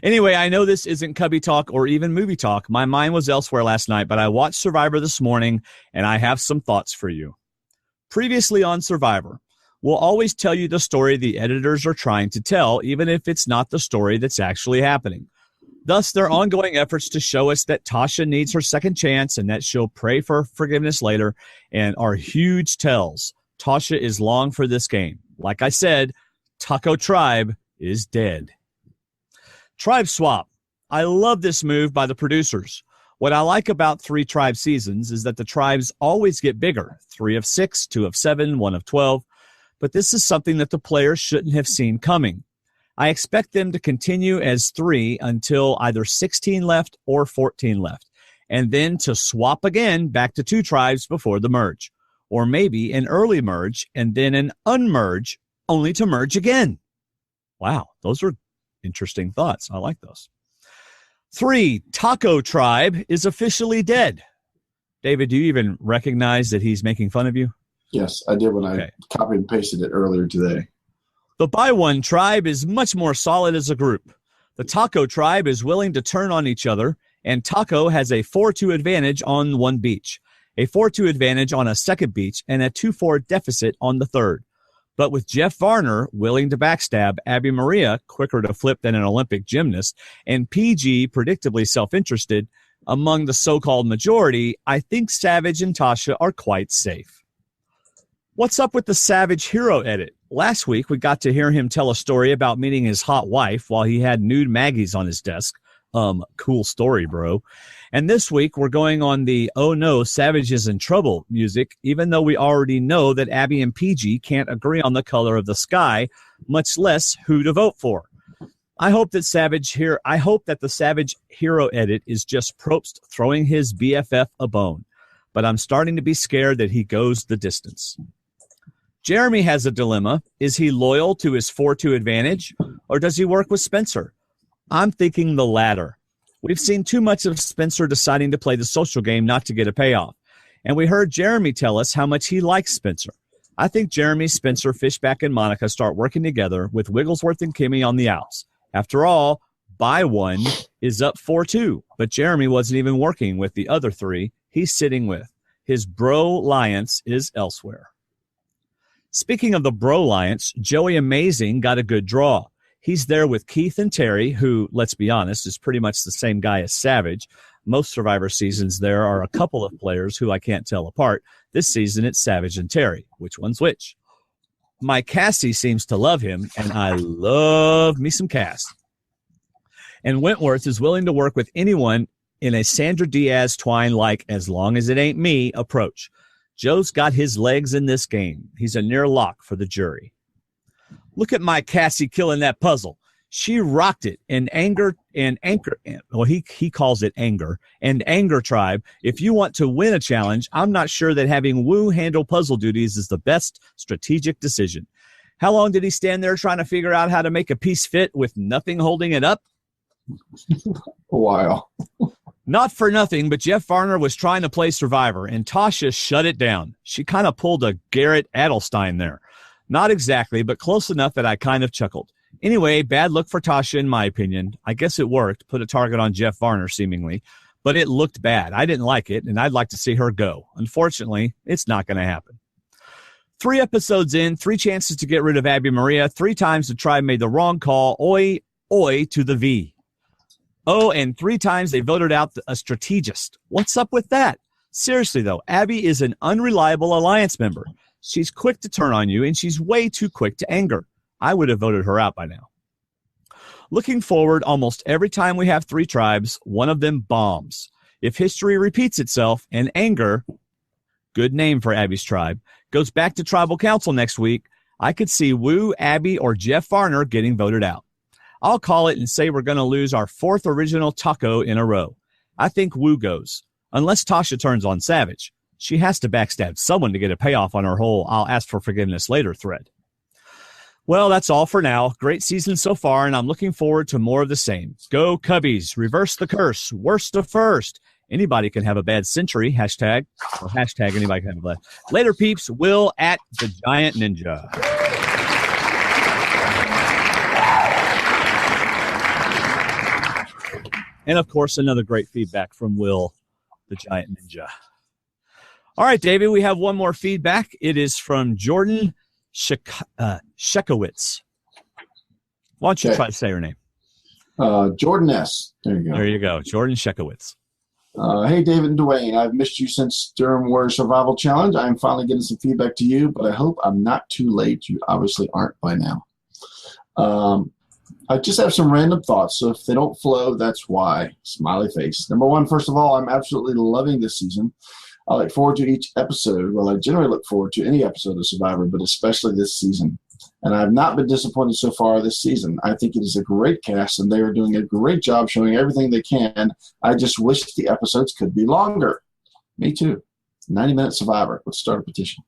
Anyway, I know this isn't Cubby talk or even movie talk. My mind was elsewhere last night, but I watched Survivor this morning, and I have some thoughts for you. Previously on Survivor, we'll always tell you the story the editors are trying to tell, even if it's not the story that's actually happening. Thus, their ongoing efforts to show us that Tasha needs her second chance and that she'll pray for forgiveness later, and are huge tells. Tasha is long for this game. Like I said, Taco Tribe is dead. Tribe swap. I love this move by the producers. What I like about 3 tribe seasons is that the tribes always get bigger. 3 of 6, 2 of 7, 1 of 12. But this is something that the players shouldn't have seen coming. I expect them to continue as 3 until either 16 left or 14 left, and then to swap again back to 2 tribes before the merge. Or maybe an early merge and then an unmerge, only to merge again. Wow, those are interesting thoughts. I like those. 3, Taco Tribe is officially dead. David, do you even recognize that he's making fun of you? Yes, I did when I copied and pasted it earlier today. The By One Tribe is much more solid as a group. The Taco Tribe is willing to turn on each other, and Taco has a 4-2 advantage on one beach, a 4-2 advantage on a second beach, and a 2-4 deficit on the third. But with Jeff Varner willing to backstab Abby Maria, quicker to flip than an Olympic gymnast, and PG predictably self-interested, among the so-called majority, I think Savage and Tasha are quite safe. What's up with the Savage hero edit? Last week, we got to hear him tell a story about meeting his hot wife while he had nude Maggies on his desk. Cool story, bro. And this week, we're going on the "Oh no, Savage is in trouble" music, even though we already know that Abby and PG can't agree on the color of the sky, much less who to vote for. I hope that the Savage hero edit is just Probst throwing his BFF a bone, but I'm starting to be scared that he goes the distance. Jeremy has a dilemma. Is he loyal to his 4-2 advantage, or does he work with Spencer? I'm thinking the latter. We've seen too much of Spencer deciding to play the social game not to get a payoff, and we heard Jeremy tell us how much he likes Spencer. I think Jeremy, Spencer, Fishback, and Monica start working together with Wigglesworth and Kimmy on the outs. After all, By One is up 4-2, but Jeremy wasn't even working with the other 3 he's sitting with. His bro-liance is elsewhere. Speaking of the bro-liance, Joey Amazing got a good draw. He's there with Keith and Terry, who, let's be honest, is pretty much the same guy as Savage. Most Survivor seasons, there are a couple of players who I can't tell apart. This season, it's Savage and Terry. Which one's which? My Cassie seems to love him, and I love me some Cass. And Wentworth is willing to work with anyone in a Sandra Diaz Twine-like as long as it ain't me approach. Joe's got his legs in this game. He's a near lock for the jury. Look at my Cassie killing that puzzle. She rocked it in anger and anchor. Well, he calls it anger and anger tribe. If you want to win a challenge, I'm not sure that having Wu handle puzzle duties is the best strategic decision. How long did he stand there trying to figure out how to make a piece fit with nothing holding it up? A while. Not for nothing, but Jeff Varner was trying to play Survivor, and Tasha shut it down. She kind of pulled a Garrett Adelstein there. Not exactly, but close enough that I kind of chuckled. Anyway, bad look for Tasha, in my opinion. I guess it worked, put a target on Jeff Varner, seemingly, but it looked bad. I didn't like it, and I'd like to see her go. Unfortunately, it's not going to happen. 3 episodes in, 3 chances to get rid of Abby Maria, 3 times the tribe made the wrong call, oi, oi to the V. Oh, and 3 times they voted out a strategist. What's up with that? Seriously, though, Abby is an unreliable alliance member. She's quick to turn on you, and she's way too quick to anger. I would have voted her out by now. Looking forward, almost every time we have 3 tribes, one of them bombs. If history repeats itself and anger, good name for Abby's tribe, goes back to tribal council next week, I could see Wu, Abby, or Jeff Varner getting voted out. I'll call it and say we're going to lose our 4th original taco in a row. I think Wu goes, unless Tasha turns on Savage. She has to backstab someone to get a payoff on her whole "I'll ask for forgiveness later" thread. Well, that's all for now. Great season so far, and I'm looking forward to more of the same. Go Cubbies. Reverse the curse. Worst to first. Anybody can have a bad century. Hashtag. Or hashtag anybody can have a bad. Later, peeps. Will at the Giant Ninja. And, of course, another great feedback from Will, the Giant Ninja. All right, David, we have one more feedback. It is from Jordan Shekowitz. Why don't you try to say her name? Jordan S. There you go. There you go. Jordan Shekowitz. Hey, David and Dwaine. I've missed you since Durham Warrior Survival Challenge. I'm finally getting some feedback to you, but I hope I'm not too late. You obviously aren't by now. I just have some random thoughts, so if they don't flow, that's why. Smiley face. Number 1, first of all, I'm absolutely loving this season. I look forward to each episode. Well, I generally look forward to any episode of Survivor, but especially this season. And I've not been disappointed so far this season. I think it is a great cast, and they are doing a great job showing everything they can. I just wish the episodes could be longer. Me too. 90-minute Survivor. Let's start a petition.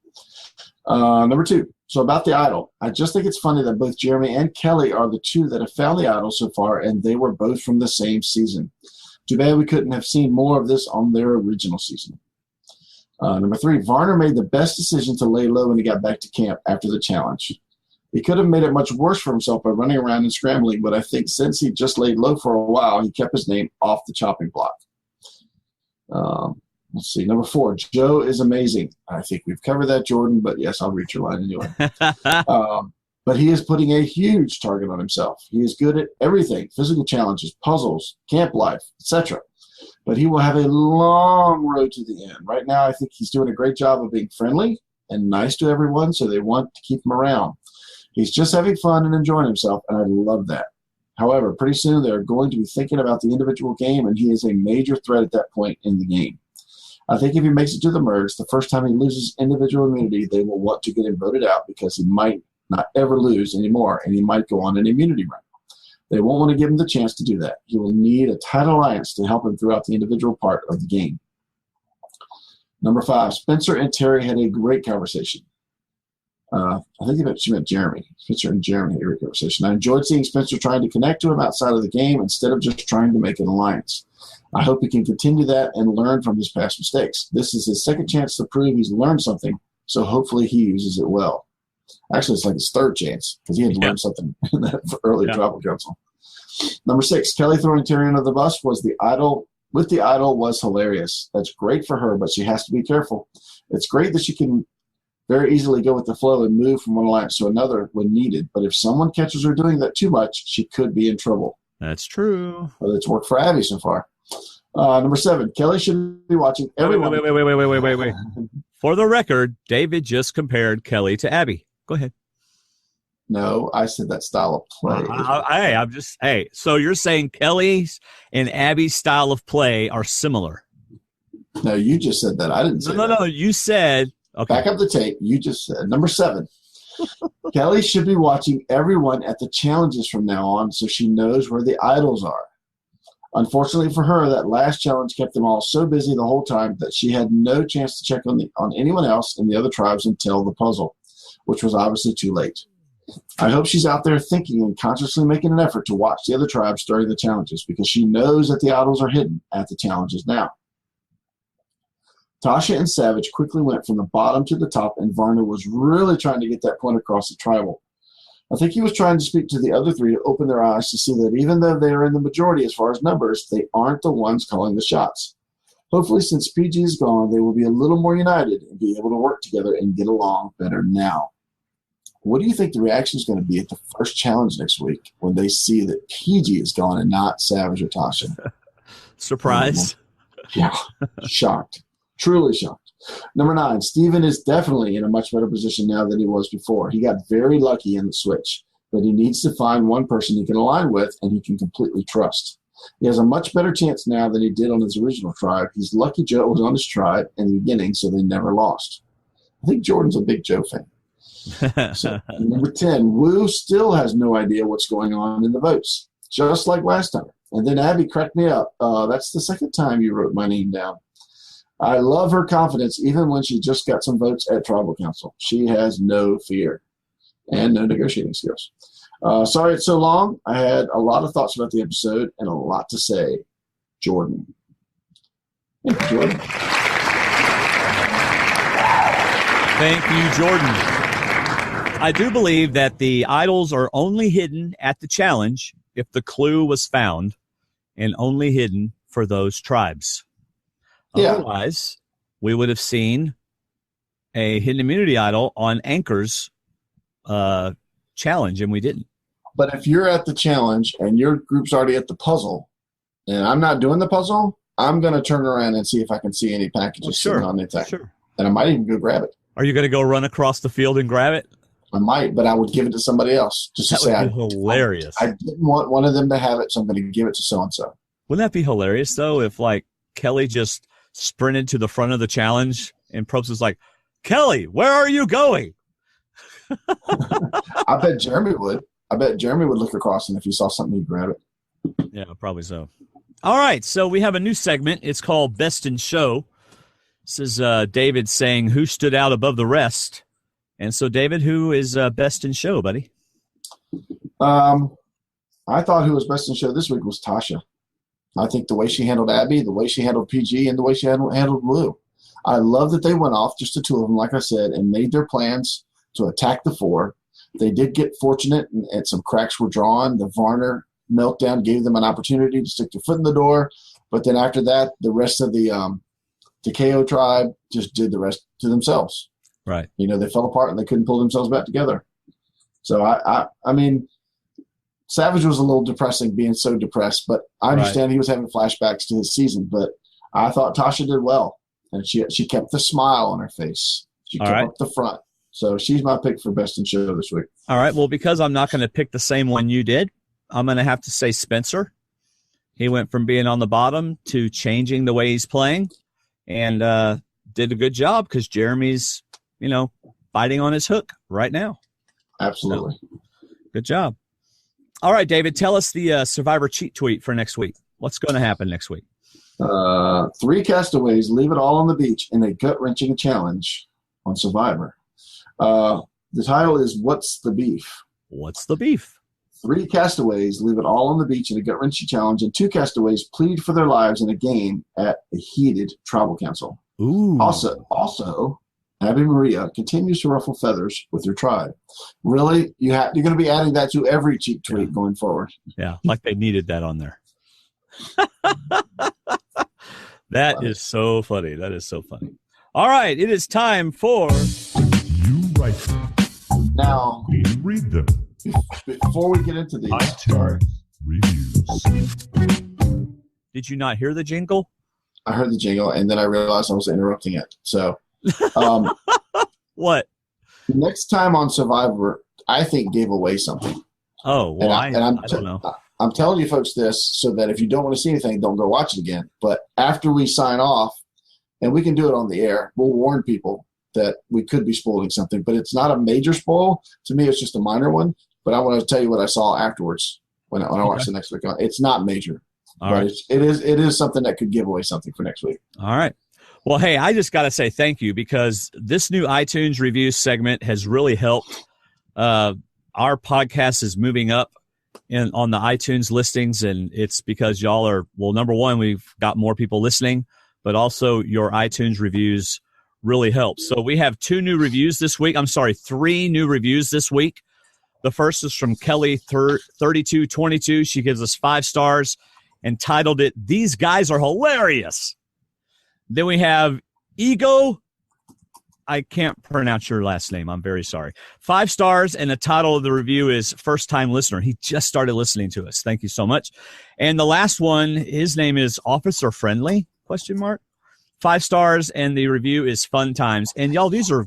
Number 2. So about the idol. I just think it's funny that both Jeremy and Kelly are the 2 that have found the idol so far, and they were both from the same season. Too bad we couldn't have seen more of this on their original season. Number 3, Varner made the best decision to lay low when he got back to camp after the challenge. He could have made it much worse for himself by running around and scrambling, but I think since he just laid low for a while, he kept his name off the chopping block. Let's see. Number 4, Joe is amazing. I think we've covered that, Jordan, but yes, I'll read your line anyway. But he is putting a huge target on himself. He is good at everything, physical challenges, puzzles, camp life, etc. But he will have a long road to the end. Right now, I think he's doing a great job of being friendly and nice to everyone, so they want to keep him around. He's just having fun and enjoying himself, and I love that. However, pretty soon they're going to be thinking about the individual game, and he is a major threat at that point in the game. I think if he makes it to the merge, the first time he loses individual immunity, they will want to get him voted out because he might not ever lose anymore, and he might go on an immunity run. They won't want to give him the chance to do that. He will need a tight alliance to help him throughout the individual part of the game. Number 5, Spencer and Terry had a great conversation. I think she meant Jeremy. Spencer and Jeremy had a great conversation. I enjoyed seeing Spencer trying to connect to him outside of the game instead of just trying to make an alliance. I hope he can continue that and learn from his past mistakes. This is his second chance to prove he's learned something, so hopefully he uses it well. Actually, it's like his third chance because he had to learn something in that early tribal council. Number 6, Kelly throwing Terry under the bus was the idol with the idol was hilarious. That's great for her, but she has to be careful. It's great that she can very easily go with the flow and move from one alliance to another when needed. But if someone catches her doing that too much, she could be in trouble. That's true. Well, it's worked for Abby so far. Number 7, Kelly should be watching everyone. Wait. For the record, David just compared Kelly to Abby. Go ahead. No, I said that style of play. So you're saying Kelly's and Abby's style of play are similar? No, you just said that. I didn't say that. No, you said. Okay. Back up the tape. You just said. Number 7, Kelly should be watching everyone at the challenges from now on so she knows where the idols are. Unfortunately for her, that last challenge kept them all so busy the whole time that she had no chance to check on anyone else in the other tribes until the puzzle, which was obviously too late. I hope she's out there thinking and consciously making an effort to watch the other tribes during the challenges because she knows that the idols are hidden at the challenges now. Tasha and Savage quickly went from the bottom to the top, and Varner was really trying to get that point across the tribal. I think he was trying to speak to the other 3 to open their eyes to see that even though they are in the majority as far as numbers, they aren't the ones calling the shots. Hopefully, since PG is gone, they will be a little more united and be able to work together and get along better now. What do you think the reaction is going to be at the first challenge next week when they see that PG is gone and not Savage or Tasha? Surprised? Yeah, shocked. Truly shocked. Number 9, Steven is definitely in a much better position now than he was before. He got very lucky in the switch, but he needs to find one person he can align with and he can completely trust. He has a much better chance now than he did on his original tribe. He's lucky Joe was on his tribe in the beginning, so they never lost. I think Jordan's a big Joe fan. So, number 10, Wu still has no idea what's going on in the votes, just like last time. And then Abby cracked me up. That's the second time you wrote my name down. I love her confidence even when she just got some votes at Tribal Council. She has no fear and no negotiating skills. Sorry it's so long. I had a lot of thoughts about the episode and a lot to say. Jordan. Thank you, Jordan. Thank you, Jordan. I do believe that the idols are only hidden at the challenge if the clue was found and only hidden for those tribes. Yeah. Otherwise, we would have seen a hidden immunity idol on Anchor's challenge, and we didn't. But if you're at the challenge and your group's already at the puzzle, and I'm not doing the puzzle, I'm going to turn around and see if I can see any packages sitting on the thing. Sure. And I might even go grab it. Are you going to go run across the field and grab it? I might, but I would give it to somebody else. Just to say, That would be hilarious. I didn't want one of them to have it, so I'm going to give it to so-and-so. Wouldn't that be hilarious, though, if, like, Kelly just sprinted to the front of the challenge and Probst was like, Kelly, where are you going? I bet Jeremy would. I bet Jeremy would look across, and if he saw something, he'd grab it. Yeah, probably so. All right, so we have a new segment. It's called Best in Show. This is David saying who stood out above the rest. And so, David, who is best in show, buddy? I thought who was best in show this week was Tasha. I think the way she handled Abby, the way she handled PG, and the way she handled Lou. I love that they went off, just the 2 of them, like I said, and made their plans to attack the 4. They did get fortunate, and some cracks were drawn. The Varner meltdown gave them an opportunity to stick their foot in the door. But then after that, the rest of the KO tribe just did the rest to themselves. Right. You know, they fell apart and they couldn't pull themselves back together. So, I mean, Savage was a little depressing, being so depressed, but I understand he was having flashbacks to his season. But I thought Tasha did well, and she kept the smile on her face. She kept up the front. So she's my pick for best in show this week. All right. Well, because I'm not going to pick the same one you did, I'm going to have to say Spencer. He went from being on the bottom to changing the way he's playing, and did a good job because Jeremy's, fighting on his hook right now. Absolutely. So, good job. All right, David, tell us the Survivor cheat tweet for next week. What's going to happen next week? 3 castaways leave it all on the beach in a gut-wrenching challenge on Survivor. The title is What's the Beef? What's the beef? 3 castaways leave it all on the beach in a gut-wrenching challenge, and 2 castaways plead for their lives in a game at a heated tribal council. Ooh. Also, Abby Maria continues to ruffle feathers with her tribe. Really? You're going to be adding that to every cheat tweet going forward. Yeah, like they needed that on there. That is so funny. That is so funny. All right, it is time for You write them. Now, We read them. before we get into these, iTunes reviews. Did you not hear the jingle? I heard the jingle, and then I realized I was interrupting it. So, What? next time on Survivor, I think gave away something. Oh, well, I don't know. I'm telling you folks this so that if you don't want to see anything, don't go watch it again. But after we sign off, and we can do it on the air, we'll warn people that we could be spoiling something. But it's not a major spoil. To me, it's just a minor one. But I want to tell you what I saw afterwards when I watch the next week. It's not major. All right. It is something that could give away something for next week. All right. Well, hey, I just got to say thank you because this new iTunes review segment has really helped. Our podcast is moving up on the iTunes listings, and it's because y'all are, well, number one, we've got more people listening, but also your iTunes reviews really help. So we have 2 new reviews this week. I'm sorry, 3 new reviews this week. The first is from Kelly 3222. She gives us 5 stars and titled it, "These Guys Are Hilarious." Then we have Ego. I can't pronounce your last name. I'm very sorry. 5 stars, and the title of the review is First Time Listener. He just started listening to us. Thank you so much. And the last one, his name is Officer Friendly, ? 5 stars, and the review is Fun Times. And y'all, these are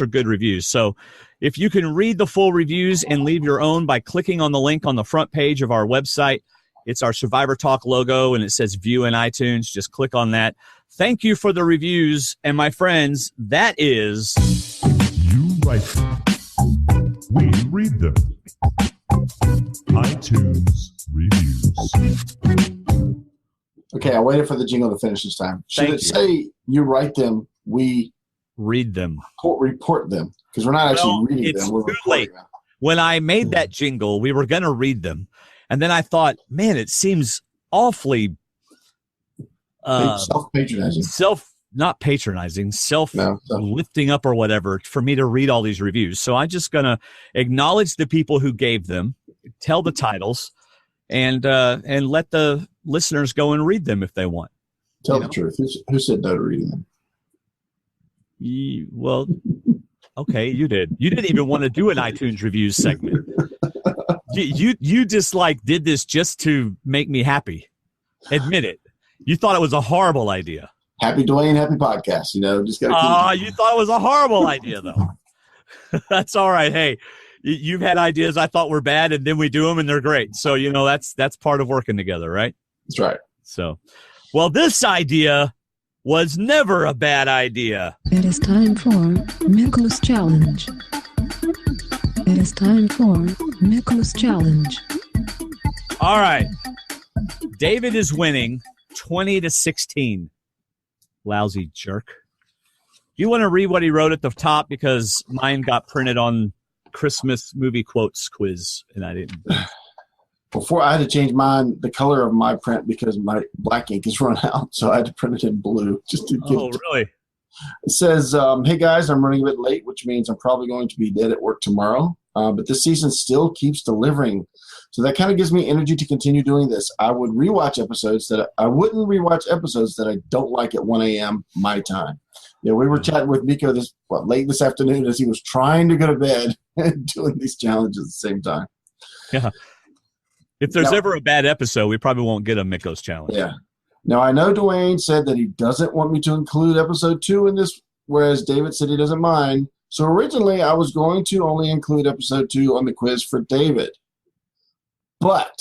good reviews. So if you can read the full reviews and leave your own by clicking on the link on the front page of our website, it's our Survivor Talk logo, and it says View in iTunes. Just click on that. Thank you for the reviews. And my friends, that is... You write them. We read them. iTunes reviews. Okay, I waited for the jingle to finish this time. Should it say you write them, we read them? Report them. Because we're not actually reading them. We're too late. them. When I made that jingle, we were going to read them. And then I thought, man, it seems awfully self-patronizing. Not patronizing, self-lifting up or whatever for me to read all these reviews. So I'm just going to acknowledge the people who gave them, tell the titles, and let the listeners go and read them if they want. Tell the truth. Who said no to reading them? Well, okay, you did. You didn't even want to do an iTunes reviews segment. You just did this just to make me happy. Admit it. You thought it was a horrible idea. Happy Dwaine, happy podcast. Just got to you thought it was a horrible idea, though. That's all right. Hey, you've had ideas I thought were bad, and then we do them, and they're great. So, that's part of working together, right? That's right. So, well, this idea was never a bad idea. It is time for Mikkel's Challenge. It is time for Mikkel's Challenge. All right. David is winning 20-16. Lousy jerk. You want to read what he wrote at the top because mine got printed on Christmas movie quotes quiz, and I didn't. Before I had to change the color of my print because my black ink is run out, so I had to print it in blue just to get. Oh, really? It says, "Hey guys, I'm running a bit late, which means I'm probably going to be dead at work tomorrow. But this season still keeps delivering, so that kind of gives me energy to continue doing this. I wouldn't rewatch episodes that I don't like at 1 a.m. my time." Yeah, we were chatting with Miko late this afternoon as he was trying to go to bed and doing these challenges at the same time. Yeah. If there's ever a bad episode, we probably won't get a Miko's challenge. Yeah. Now, I know Dwaine said that he doesn't want me to include episode 2 in this, whereas David said he doesn't mind. So originally, I was going to only include episode 2 on the quiz for David. But,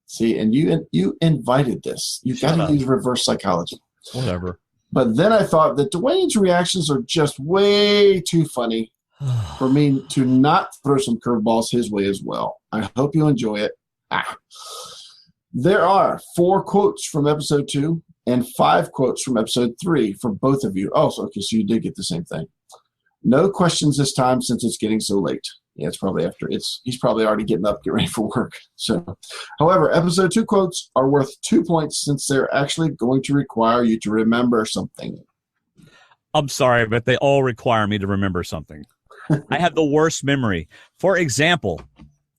see, and you invited this. You've got to use reverse psychology. Whatever. But then I thought that Dwayne's reactions are just way too funny for me to not throw some curveballs his way as well. I hope you enjoy it. There are 4 quotes from episode 2 and 5 quotes from episode 3 for both of you. Oh, so you did get the same thing. No questions this time since it's getting so late. Yeah, it's probably he's probably already getting up, get ready for work. So, however, episode 2 quotes are worth 2 points since they're actually going to require you to remember something. I'm sorry, but they all require me to remember something. I have the worst memory. For example,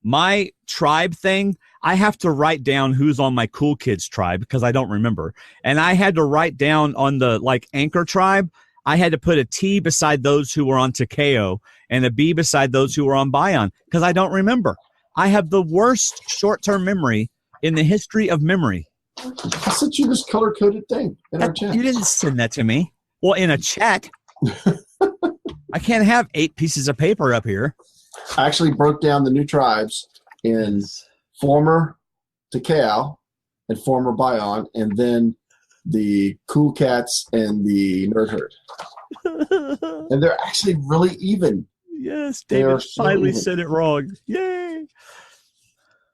my tribe thing, I have to write down who's on my cool kids tribe because I don't remember. And I had to write down on the Anchor tribe, I had to put a T beside those who were on Takeo and a B beside those who were on Bion because I don't remember. I have the worst short-term memory in the history of memory. I sent you this color-coded thing in our chat. You didn't send that to me. Well, in a chat. I can't have 8 pieces of paper up here. I actually broke down the new tribes in former Takeo and former Bion, and then the Cool Cats and the Nerd Herd. And they're actually really even. Yes, David finally said it wrong. Yay!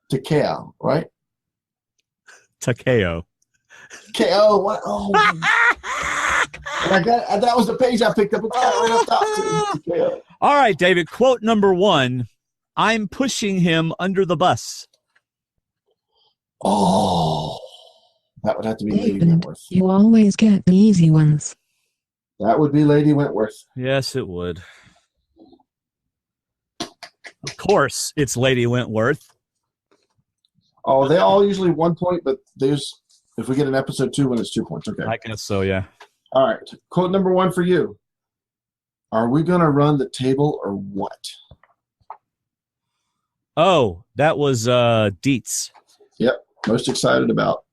Takeo, right? Takeo. KO. What? Oh. And that was the page I picked up. It's right up top too. All right, David. Quote number 1. I'm pushing him under the bus. Oh. That would have to be Lady Wentworth. You always get the easy ones. That would be Lady Wentworth. Yes, it would. Of course, it's Lady Wentworth. Oh, they all usually 1 point, but if we get an episode 2 when it's 2 points. Okay. I guess so, yeah. All right. Quote number 1 for you. Are we going to run the table or what? Oh, that was Dietz. Yep. Most excited about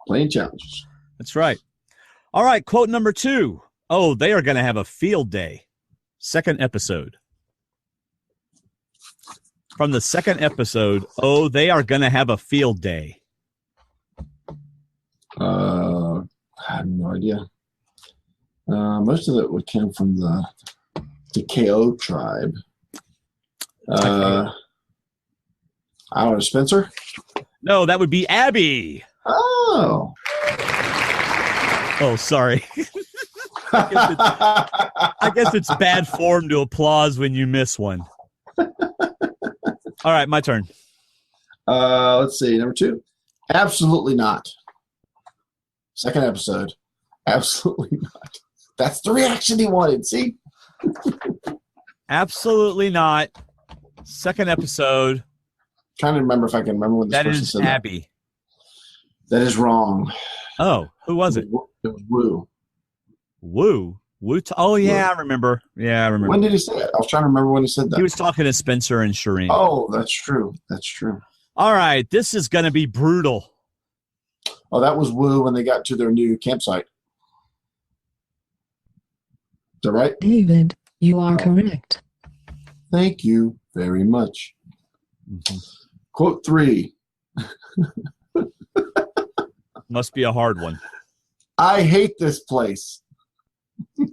playing challenges. That's right. All right. Quote number 2. Oh, they are going to have a field day. Second episode. From the second episode, oh, they are going to have a field day. I have no idea. Most of it would come from the KO tribe. I don't know, Spencer? No, that would be Abby. Oh. Oh, sorry. I guess it's bad form to applause when you miss one. All right, my turn. Let's see. Number 2. Absolutely not. Second episode. Absolutely not. That's the reaction he wanted. See? Absolutely not. Second episode. Trying to remember if I can remember when this person said that. Abby. That is wrong. Oh, who was it? It was Woo. Woo? Oh, yeah, I remember. Yeah, I remember. When did he say it? I was trying to remember when he said that. He was talking to Spencer and Shireen. Oh, that's true. That's true. All right, this is going to be brutal. Oh, that was Woo when they got to their new campsite. Is that right? David, you are correct. Thank you very much. Mm-hmm. Quote 3. Must be a hard one. I hate this place.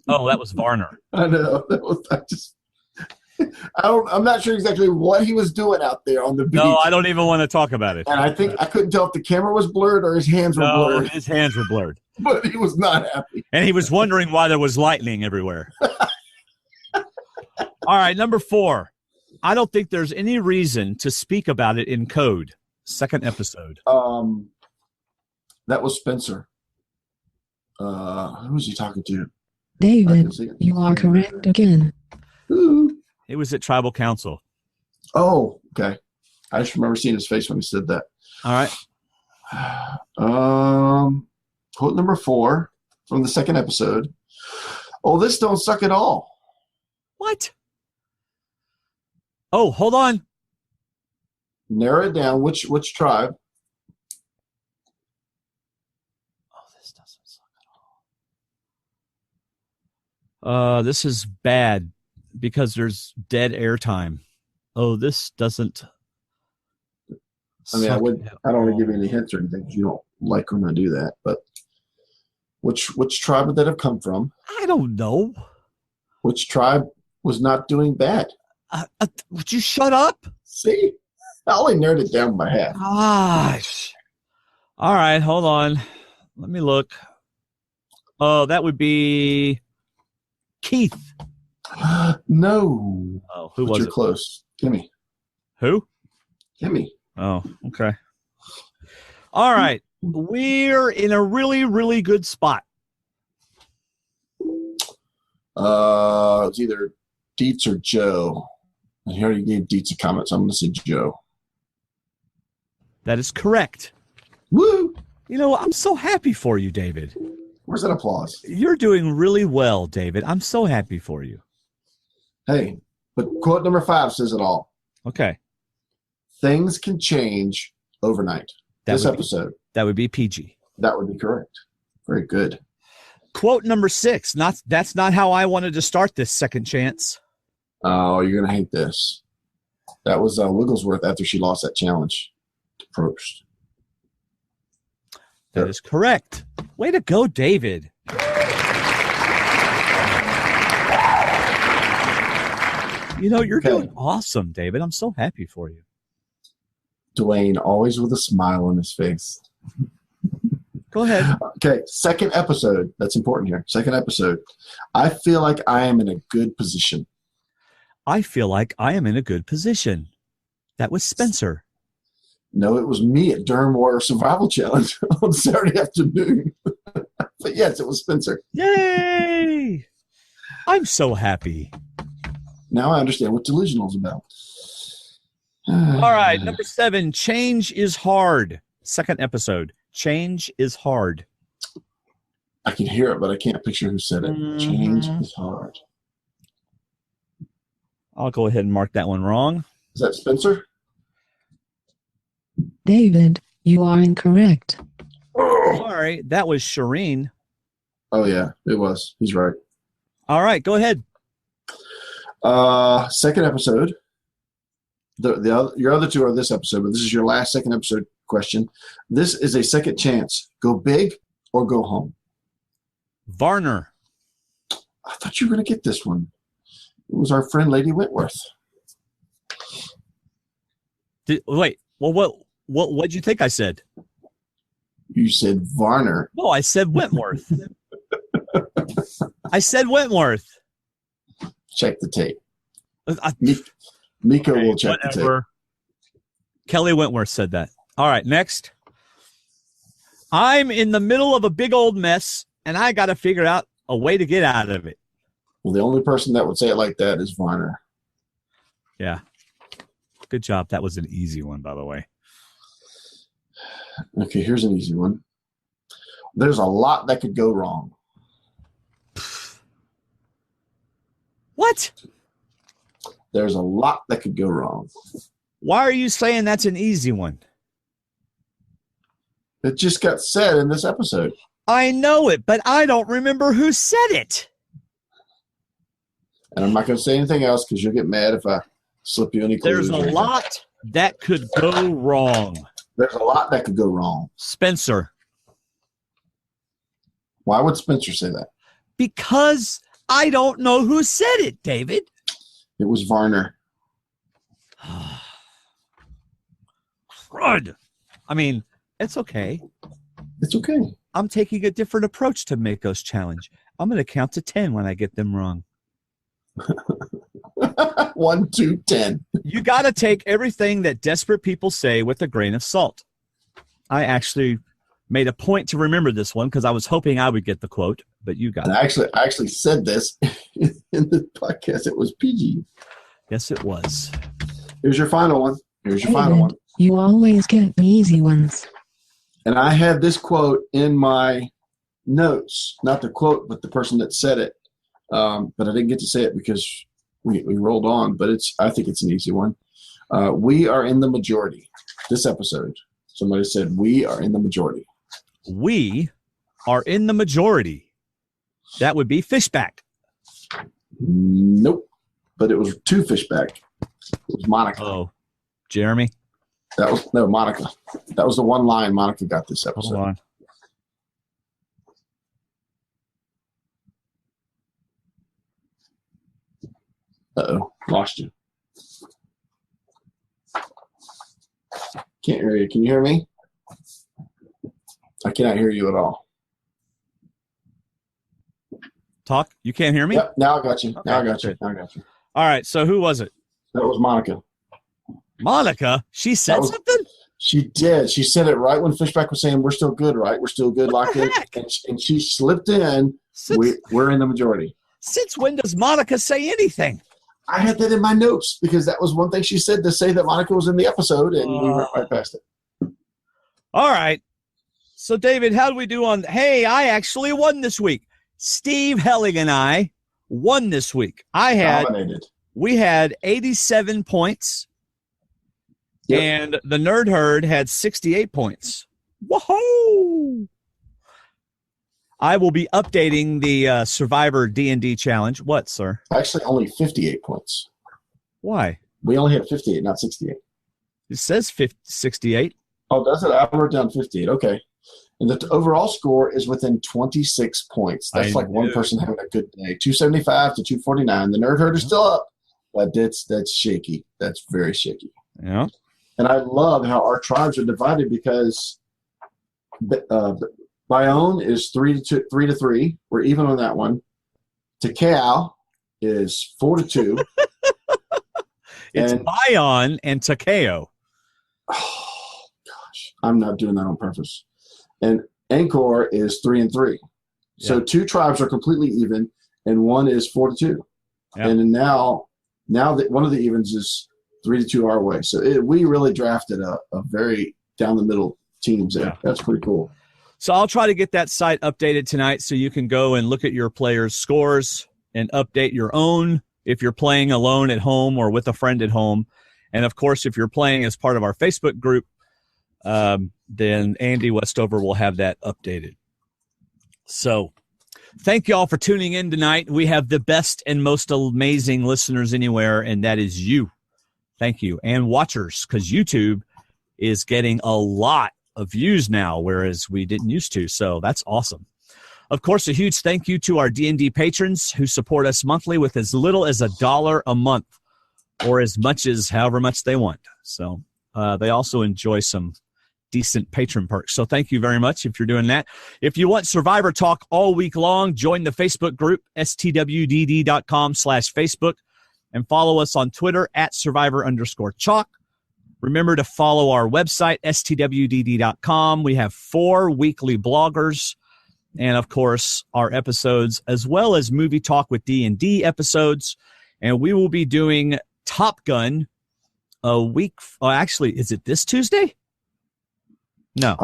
Oh, that was Varner. I know. I'm not sure exactly what he was doing out there on the beach. No, I don't even want to talk about it. And I think I couldn't tell if the camera was blurred or his hands were blurred. His hands were blurred. But he was not happy. And he was wondering why there was lightning everywhere. All right, number 4. I don't think there's any reason to speak about it in code. Second episode. That was Spencer. Who was he talking to? David, you are correct again. Ooh. It was at Tribal Council. Oh, okay. I just remember seeing his face when he said that. All right. Quote number 4 from the second episode. Oh, this don't suck at all. What? Oh, hold on. Narrow it down. Which tribe? Oh, this doesn't suck at all. This is bad because there's dead air time. Oh, this doesn't. I mean, I don't want to give you any hints or anything because you don't like when I do that. But which tribe would that have come from? I don't know. Which tribe was not doing bad? Would you shut up? See, I only narrowed it down by half. Gosh. All right, hold on. Let me look. Oh, that would be Keith. No. Oh, who but was you're it? Close. Kimmy. Who? Kimmy. Oh, okay. All right. We're in a really, really good spot. It's either Dietz or Joe. And he already gave Dietz a comment, so I'm going to say Joe. That is correct. Woo! You know, I'm so happy for you, David. Where's that applause? You're doing really well, David. I'm so happy for you. Hey, but quote number 5 says it all. Okay. Things can change overnight. This episode. That would be PG. That would be correct. Very good. Quote number 6. That's not how I wanted to start this second chance. Oh, you're going to hate this. That was Wigglesworth after she lost that challenge to Probst. That is correct. Way to go, David. You know, you're doing awesome, David. I'm so happy for you. Dwaine, always with a smile on his face. Go ahead. Okay, second episode. That's important here. Second episode. I feel like I am in a good position. I feel like I am in a good position. That was Spencer. No, it was me at Durham Water Survival Challenge on Saturday afternoon. But yes, it was Spencer. Yay! I'm so happy. Now I understand what delusional is about. All right, number 7. Change is hard. Second episode. Change is hard. I can hear it, but I can't picture who said it. Change is hard. I'll go ahead and mark that one wrong. Is that Spencer? David, you are incorrect. Sorry, that was Shireen. Oh, yeah, it was. He's right. All right, go ahead. Second episode. Your other two are this episode, but this is your last second episode question. This is a second chance. Go big or go home. Varner. I thought you were going to get this one. It was our friend Lady Wentworth. Wait. Well, what'd you think I said? You said Varner. No, I said Wentworth. I said Wentworth. Check the tape. Miko will check the tape. Kelly Wentworth said that. All right, next. I'm in the middle of a big old mess, and I got to figure out a way to get out of it. Well, the only person that would say it like that is Varner. Yeah. Good job. That was an easy one, by the way. Okay, here's an easy one. There's a lot that could go wrong. What? There's a lot that could go wrong. Why are you saying that's an easy one? It just got said in this episode. I know it, but I don't remember who said it. And I'm not going to say anything else because you'll get mad if I slip you any clues. There's a lot that could go wrong. There's a lot that could go wrong. Spencer. Why would Spencer say that? Because I don't know who said it, David. It was Varner. Crud. I mean, it's okay. It's okay. I'm taking a different approach to Mako's challenge. I'm going to count to 10 when I get them wrong. 1, 2, 10. You got to take everything that desperate people say with a grain of salt. I actually made a point to remember this one because I was hoping I would get the quote, but you got it. I actually said this in the podcast. It was PG. Yes, it was. Here's your final one. Here's your David, final one. you always get the easy ones. And I had this quote in my notes, not the quote, but the person that said it. But I didn't get to say it because we rolled on, but I think it's an easy one. We are in the majority. This episode, somebody said, we are in the majority. We are in the majority. That would be Fishback. Nope. But it was 2 Fishback. It was Monica. Oh, Jeremy? Monica. That was the one line Monica got this episode. Hold on. Uh-oh. Lost you. Can't hear you. Can you hear me? I cannot hear you at all. Talk? You can't hear me? Yep, now I got you. Okay, Now I got you. good. Now I got you. All right, so who was it? That was Monica. Monica? She said something? She did. She said it right when Fishback was saying, we're still good, right? We're still good, What locked the in. heck? And she slipped in. We're in the majority. Since when does Monica say anything? I had that in my notes because that was one thing she said to say that Monica was in the episode, and we went right past it. All right. So, David, how do we do on? Hey, I actually won this week. Steve Helling and I won this week. Dominated. We had 87 points, and the Nerd Herd had 68 points. Whoa! I will be updating the Survivor D&D challenge. What, sir? Actually, only 58 points. Why? We only had 58, not 68. It says 68. Oh, does it? I wrote down 58. Okay. And the overall score is within 26 points. That's one person having a good day. 275 to 249. The Nerd Herd is still up, but that's shaky. That's very shaky. Yeah. And I love how our tribes are divided because Bayonne is 3-3. We're even on that one. Takao is 4-2. It's Bayonne and Takeo. Oh gosh, I'm not doing that on purpose. And Angkor is 3-3. So two tribes are completely even, and one is 4-2. Yeah. And now that one of the evens is 3-2 our way. So we really drafted a very down the middle teams there. Yeah. That's pretty cool. So I'll try to get that site updated tonight so you can go and look at your players' scores and update your own if you're playing alone at home or with a friend at home. And, of course, if you're playing as part of our Facebook group, then Andy Westover will have that updated. So thank you all for tuning in tonight. We have the best and most amazing listeners anywhere, and that is you. Thank you. And watchers, because YouTube is getting a lot of views now, whereas we didn't used to. So that's awesome. Of course, a huge thank you to our D&D patrons who support us monthly with as little as $1 a month or as much as however much they want. So they also enjoy some decent patron perks. So thank you very much if you're doing that. If you want Survivor Talk all week long, join the Facebook group, stwdd.com/Facebook, and follow us on Twitter at Survivor_Chalk. Remember to follow our website, stwdd.com. We have 4 weekly bloggers and, of course, our episodes, as well as Movie Talk with D&D episodes. And we will be doing Top Gun a week. Actually, is it this Tuesday? No.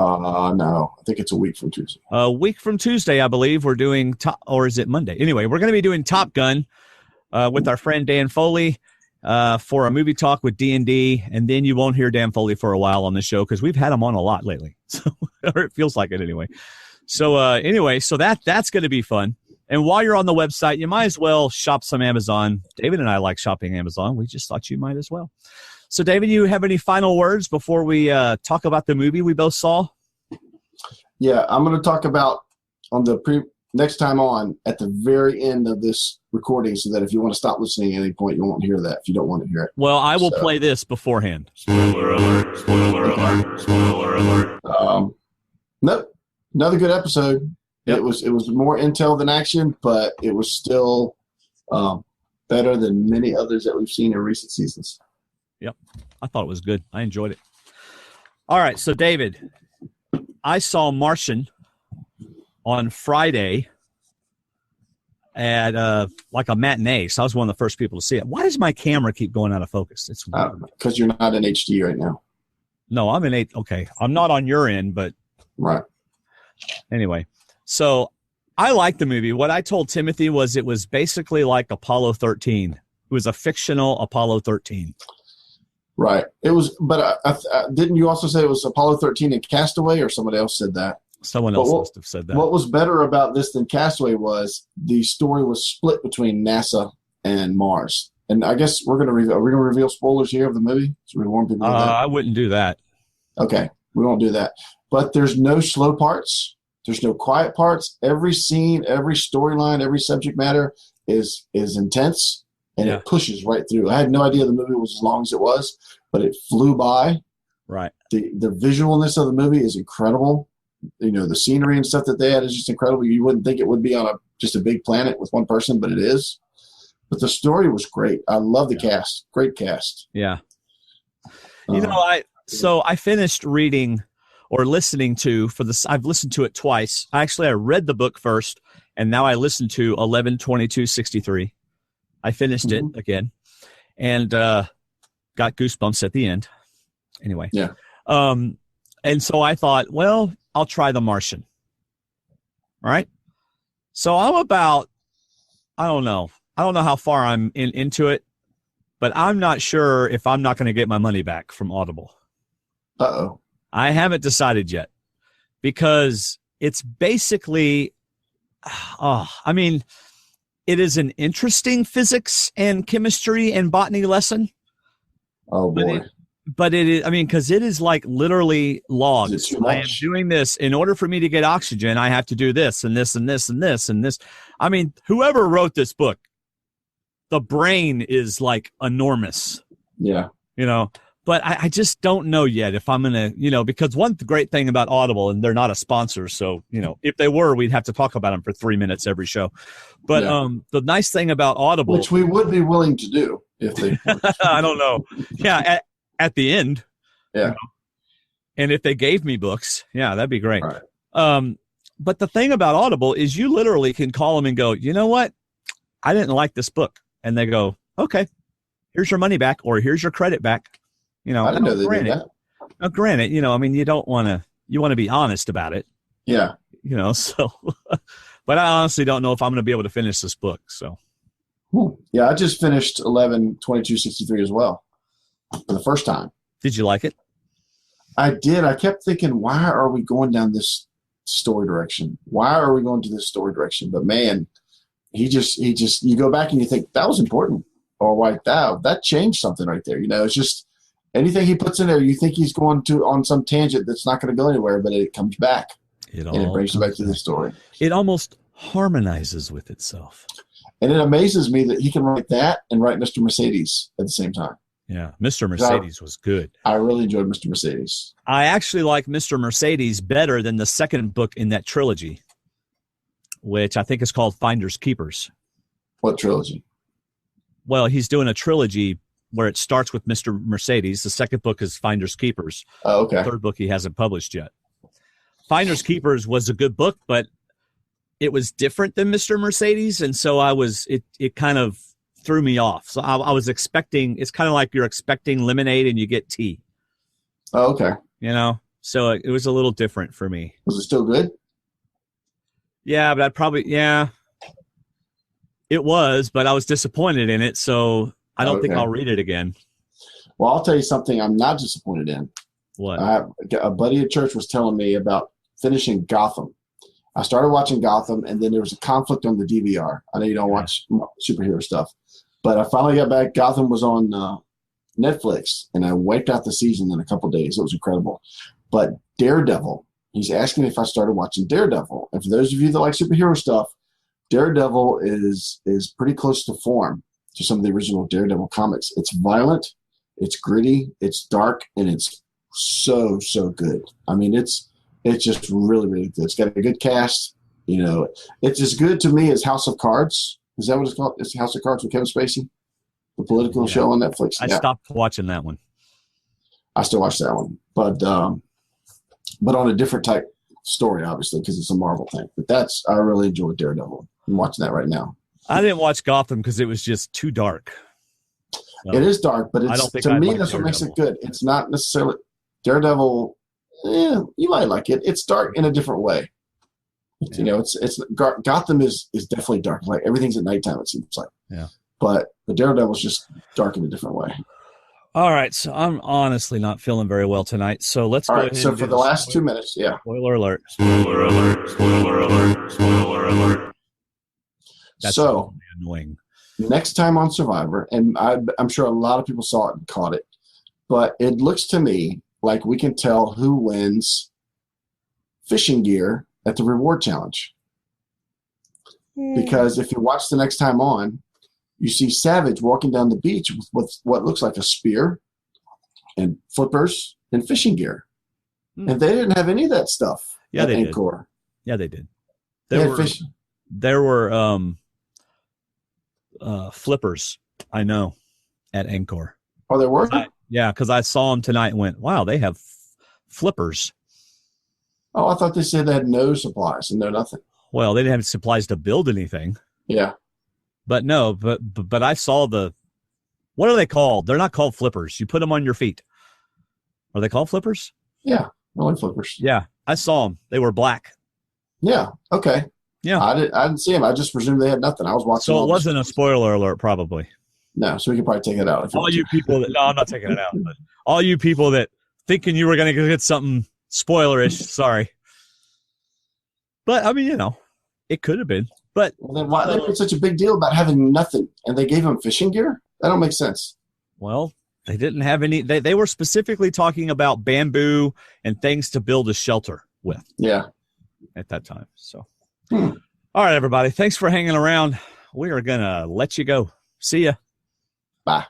No. I think it's a week from Tuesday. A week from Tuesday, I believe, we're doing or is it Monday? Anyway, we're going to be doing Top Gun with our friend Dan Foley for a Movie Talk with D&D, and then you won't hear Dan Foley for a while on the show because we've had him on a lot lately. So, or it feels like it anyway. So so that's going to be fun. And while you're on the website, you might as well shop some Amazon. David and I like shopping Amazon. We just thought you might as well. So, David, you have any final words before we talk about the movie we both saw? Yeah, I'm going to talk about on the next time on at the very end of this recording so that if you want to stop listening at any point, you won't hear that if you don't want to hear it. Well, I will play this beforehand. Spoiler alert, spoiler alert, spoiler alert. Nope. Another good episode. Yep. It was more intel than action, but it was still better than many others that we've seen in recent seasons. Yep. I thought it was good. I enjoyed it. All right. So, David, I saw Martian on Friday at like a matinee. So I was one of the first people to see it. Why does my camera keep going out of focus? It's because you're not in HD right now. No, I'm in 8. Okay. I'm not on your end, but right. Anyway, so I liked the movie. What I told Timothy was it was basically like Apollo 13. It was a fictional Apollo 13. Right. It was, but didn't you also say it was Apollo 13 and Castaway, or somebody else said that? Someone else must have said that. What was better about this than Castaway was the story was split between NASA and Mars. And I guess are we going to reveal spoilers here of the movie? So we warn people of that? I wouldn't do that. Okay. We won't do that. But there's no slow parts. There's no quiet parts. Every scene, every storyline, every subject matter is intense, and it pushes right through. I had no idea the movie was as long as it was, but it flew by. Right. The visualness of the movie is incredible. You know, the scenery and stuff that they had is just incredible. You wouldn't think it would be on just a big planet with one person, but it is. But the story was great. I love the cast. Great cast. Yeah. You know, I finished reading or listening to I've listened to it twice. I read the book first, and now I listened to 11/22/63. I finished it again, and got goosebumps at the end. Anyway, And so I thought, well, I'll try The Martian. All right. So I'm about, I don't know how far I'm into it, but I'm not sure if I'm not going to get my money back from Audible. Uh-oh. I haven't decided yet because it's basically, I mean, it is an interesting physics and chemistry and botany lesson. Oh, boy. But it is, I mean, because it is like literally logs. Is it too much? I am doing this in order for me to get oxygen. I have to do this and this and this and this and this. I mean, whoever wrote this book, the brain is like enormous. Yeah. You know, but I just don't know yet if I'm going to, you know, because one great thing about Audible, and they're not a sponsor. So, you know, if they were, we'd have to talk about them for 3 minutes every show. But the nice thing about Audible, which we would be willing to do if they, I don't know. Yeah. At the end. Yeah. You know, and if they gave me books, yeah, that'd be great. Right. But the thing about Audible is you literally can call them and go, you know what? I didn't like this book. And they go, okay, here's your money back, or here's your credit back. You know, I didn't know they did that. Now, granted, you know, I mean, you want to be honest about it. Yeah. You know, so, but I honestly don't know if I'm going to be able to finish this book. So. Yeah, I just finished 11/22/63 as well for the first time. Did you like it? I did. I kept thinking, why are we going down this story direction? Why are we going to this story direction? But man, he just you go back and you think that was important, or like that changed something right there. You know, it's just anything he puts in there, you think he's going to on some tangent that's not going to go anywhere, but it comes back. And it brings you back to the story. It almost harmonizes with itself. And it amazes me that he can write that and write Mr. Mercedes at the same time. Yeah, Mr. Mercedes was good. I really enjoyed Mr. Mercedes. I actually like Mr. Mercedes better than the second book in that trilogy, which I think is called Finders Keepers. What trilogy? Well, he's doing a trilogy where it starts with Mr. Mercedes. The second book is Finders Keepers. Oh, okay. The third book he hasn't published yet. Finders Keepers was a good book, but it was different than Mr. Mercedes, and so it kind of threw me off. So I was expecting, it's kind of like you're expecting lemonade and you get tea. Oh, okay. You know, so it was a little different for me. Was it still good? Yeah, but it was, but I was disappointed in it, so I don't think I'll read it again. Well, I'll tell you something I'm not disappointed in. What? A buddy at church was telling me about finishing Gotham. I started watching Gotham, and then there was a conflict on the DVR. I know you don't watch superhero stuff, but I finally got back. Gotham was on Netflix, and I wiped out the season in a couple of days. It was incredible. But Daredevil, he's asking if I started watching Daredevil. And for those of you that like superhero stuff, Daredevil is pretty close to form to some of the original Daredevil comics. It's violent, it's gritty, it's dark, and it's so good. I mean, it's just really, really good. It's got a good cast. You know, it's as good to me as House of Cards. Is that what it's called? It's House of Cards with Kevin Spacey, the political show on Netflix. I stopped watching that one. I still watch that one, but on a different type story, obviously, because it's a Marvel thing. But I really enjoyed Daredevil. I'm watching that right now. I didn't watch Gotham because it was just too dark. So it is dark, but that's what makes it good. It's not necessarily Daredevil. Yeah, you might like it. It's dark in a different way. Yeah. You know, it's Gotham is definitely dark. Like everything's at nighttime, it seems like. Yeah. But the Daredevil's just dark in a different way. All right, so I'm honestly not feeling very well tonight. So let's go ahead. So for the last 2 minutes, yeah. Spoiler alert. Spoiler alert. Spoiler alert. Spoiler alert. That's so annoying. Next time on Survivor, and I'm sure a lot of people saw it and caught it, but it looks to me like we can tell who wins fishing gear at the reward challenge. Because if you watch the next time on, you see Savage walking down the beach with what looks like a spear and flippers and fishing gear. And they didn't have any of that stuff at Angkor. Yeah, they did. There were flippers, I know, at Angkor. Oh, there were? Yeah, because I saw them tonight and went, wow, they have flippers. Oh, I thought they said they had no supplies and no nothing. Well, they didn't have supplies to build anything. Yeah. But no, but I saw what are they called? They're not called flippers. You put them on your feet. Are they called flippers? Yeah. Only flippers. Yeah, I saw them. They were black. Yeah. Okay. Yeah. I didn't see them. I just presumed they had nothing. I was watching. So it wasn't a spoiler alert, probably. No, so we can probably take it out. All you people that, no, I'm not taking it out. But all you people that thinking you were going to get something spoilerish, sorry. But I mean, it could have been. But well, then why they made such a big deal about having nothing, and they gave him fishing gear? That don't make sense. Well, they didn't have any. They were specifically talking about bamboo and things to build a shelter with. Yeah. At that time. So, all right, everybody. Thanks for hanging around. We are gonna let you go. See ya. Bye.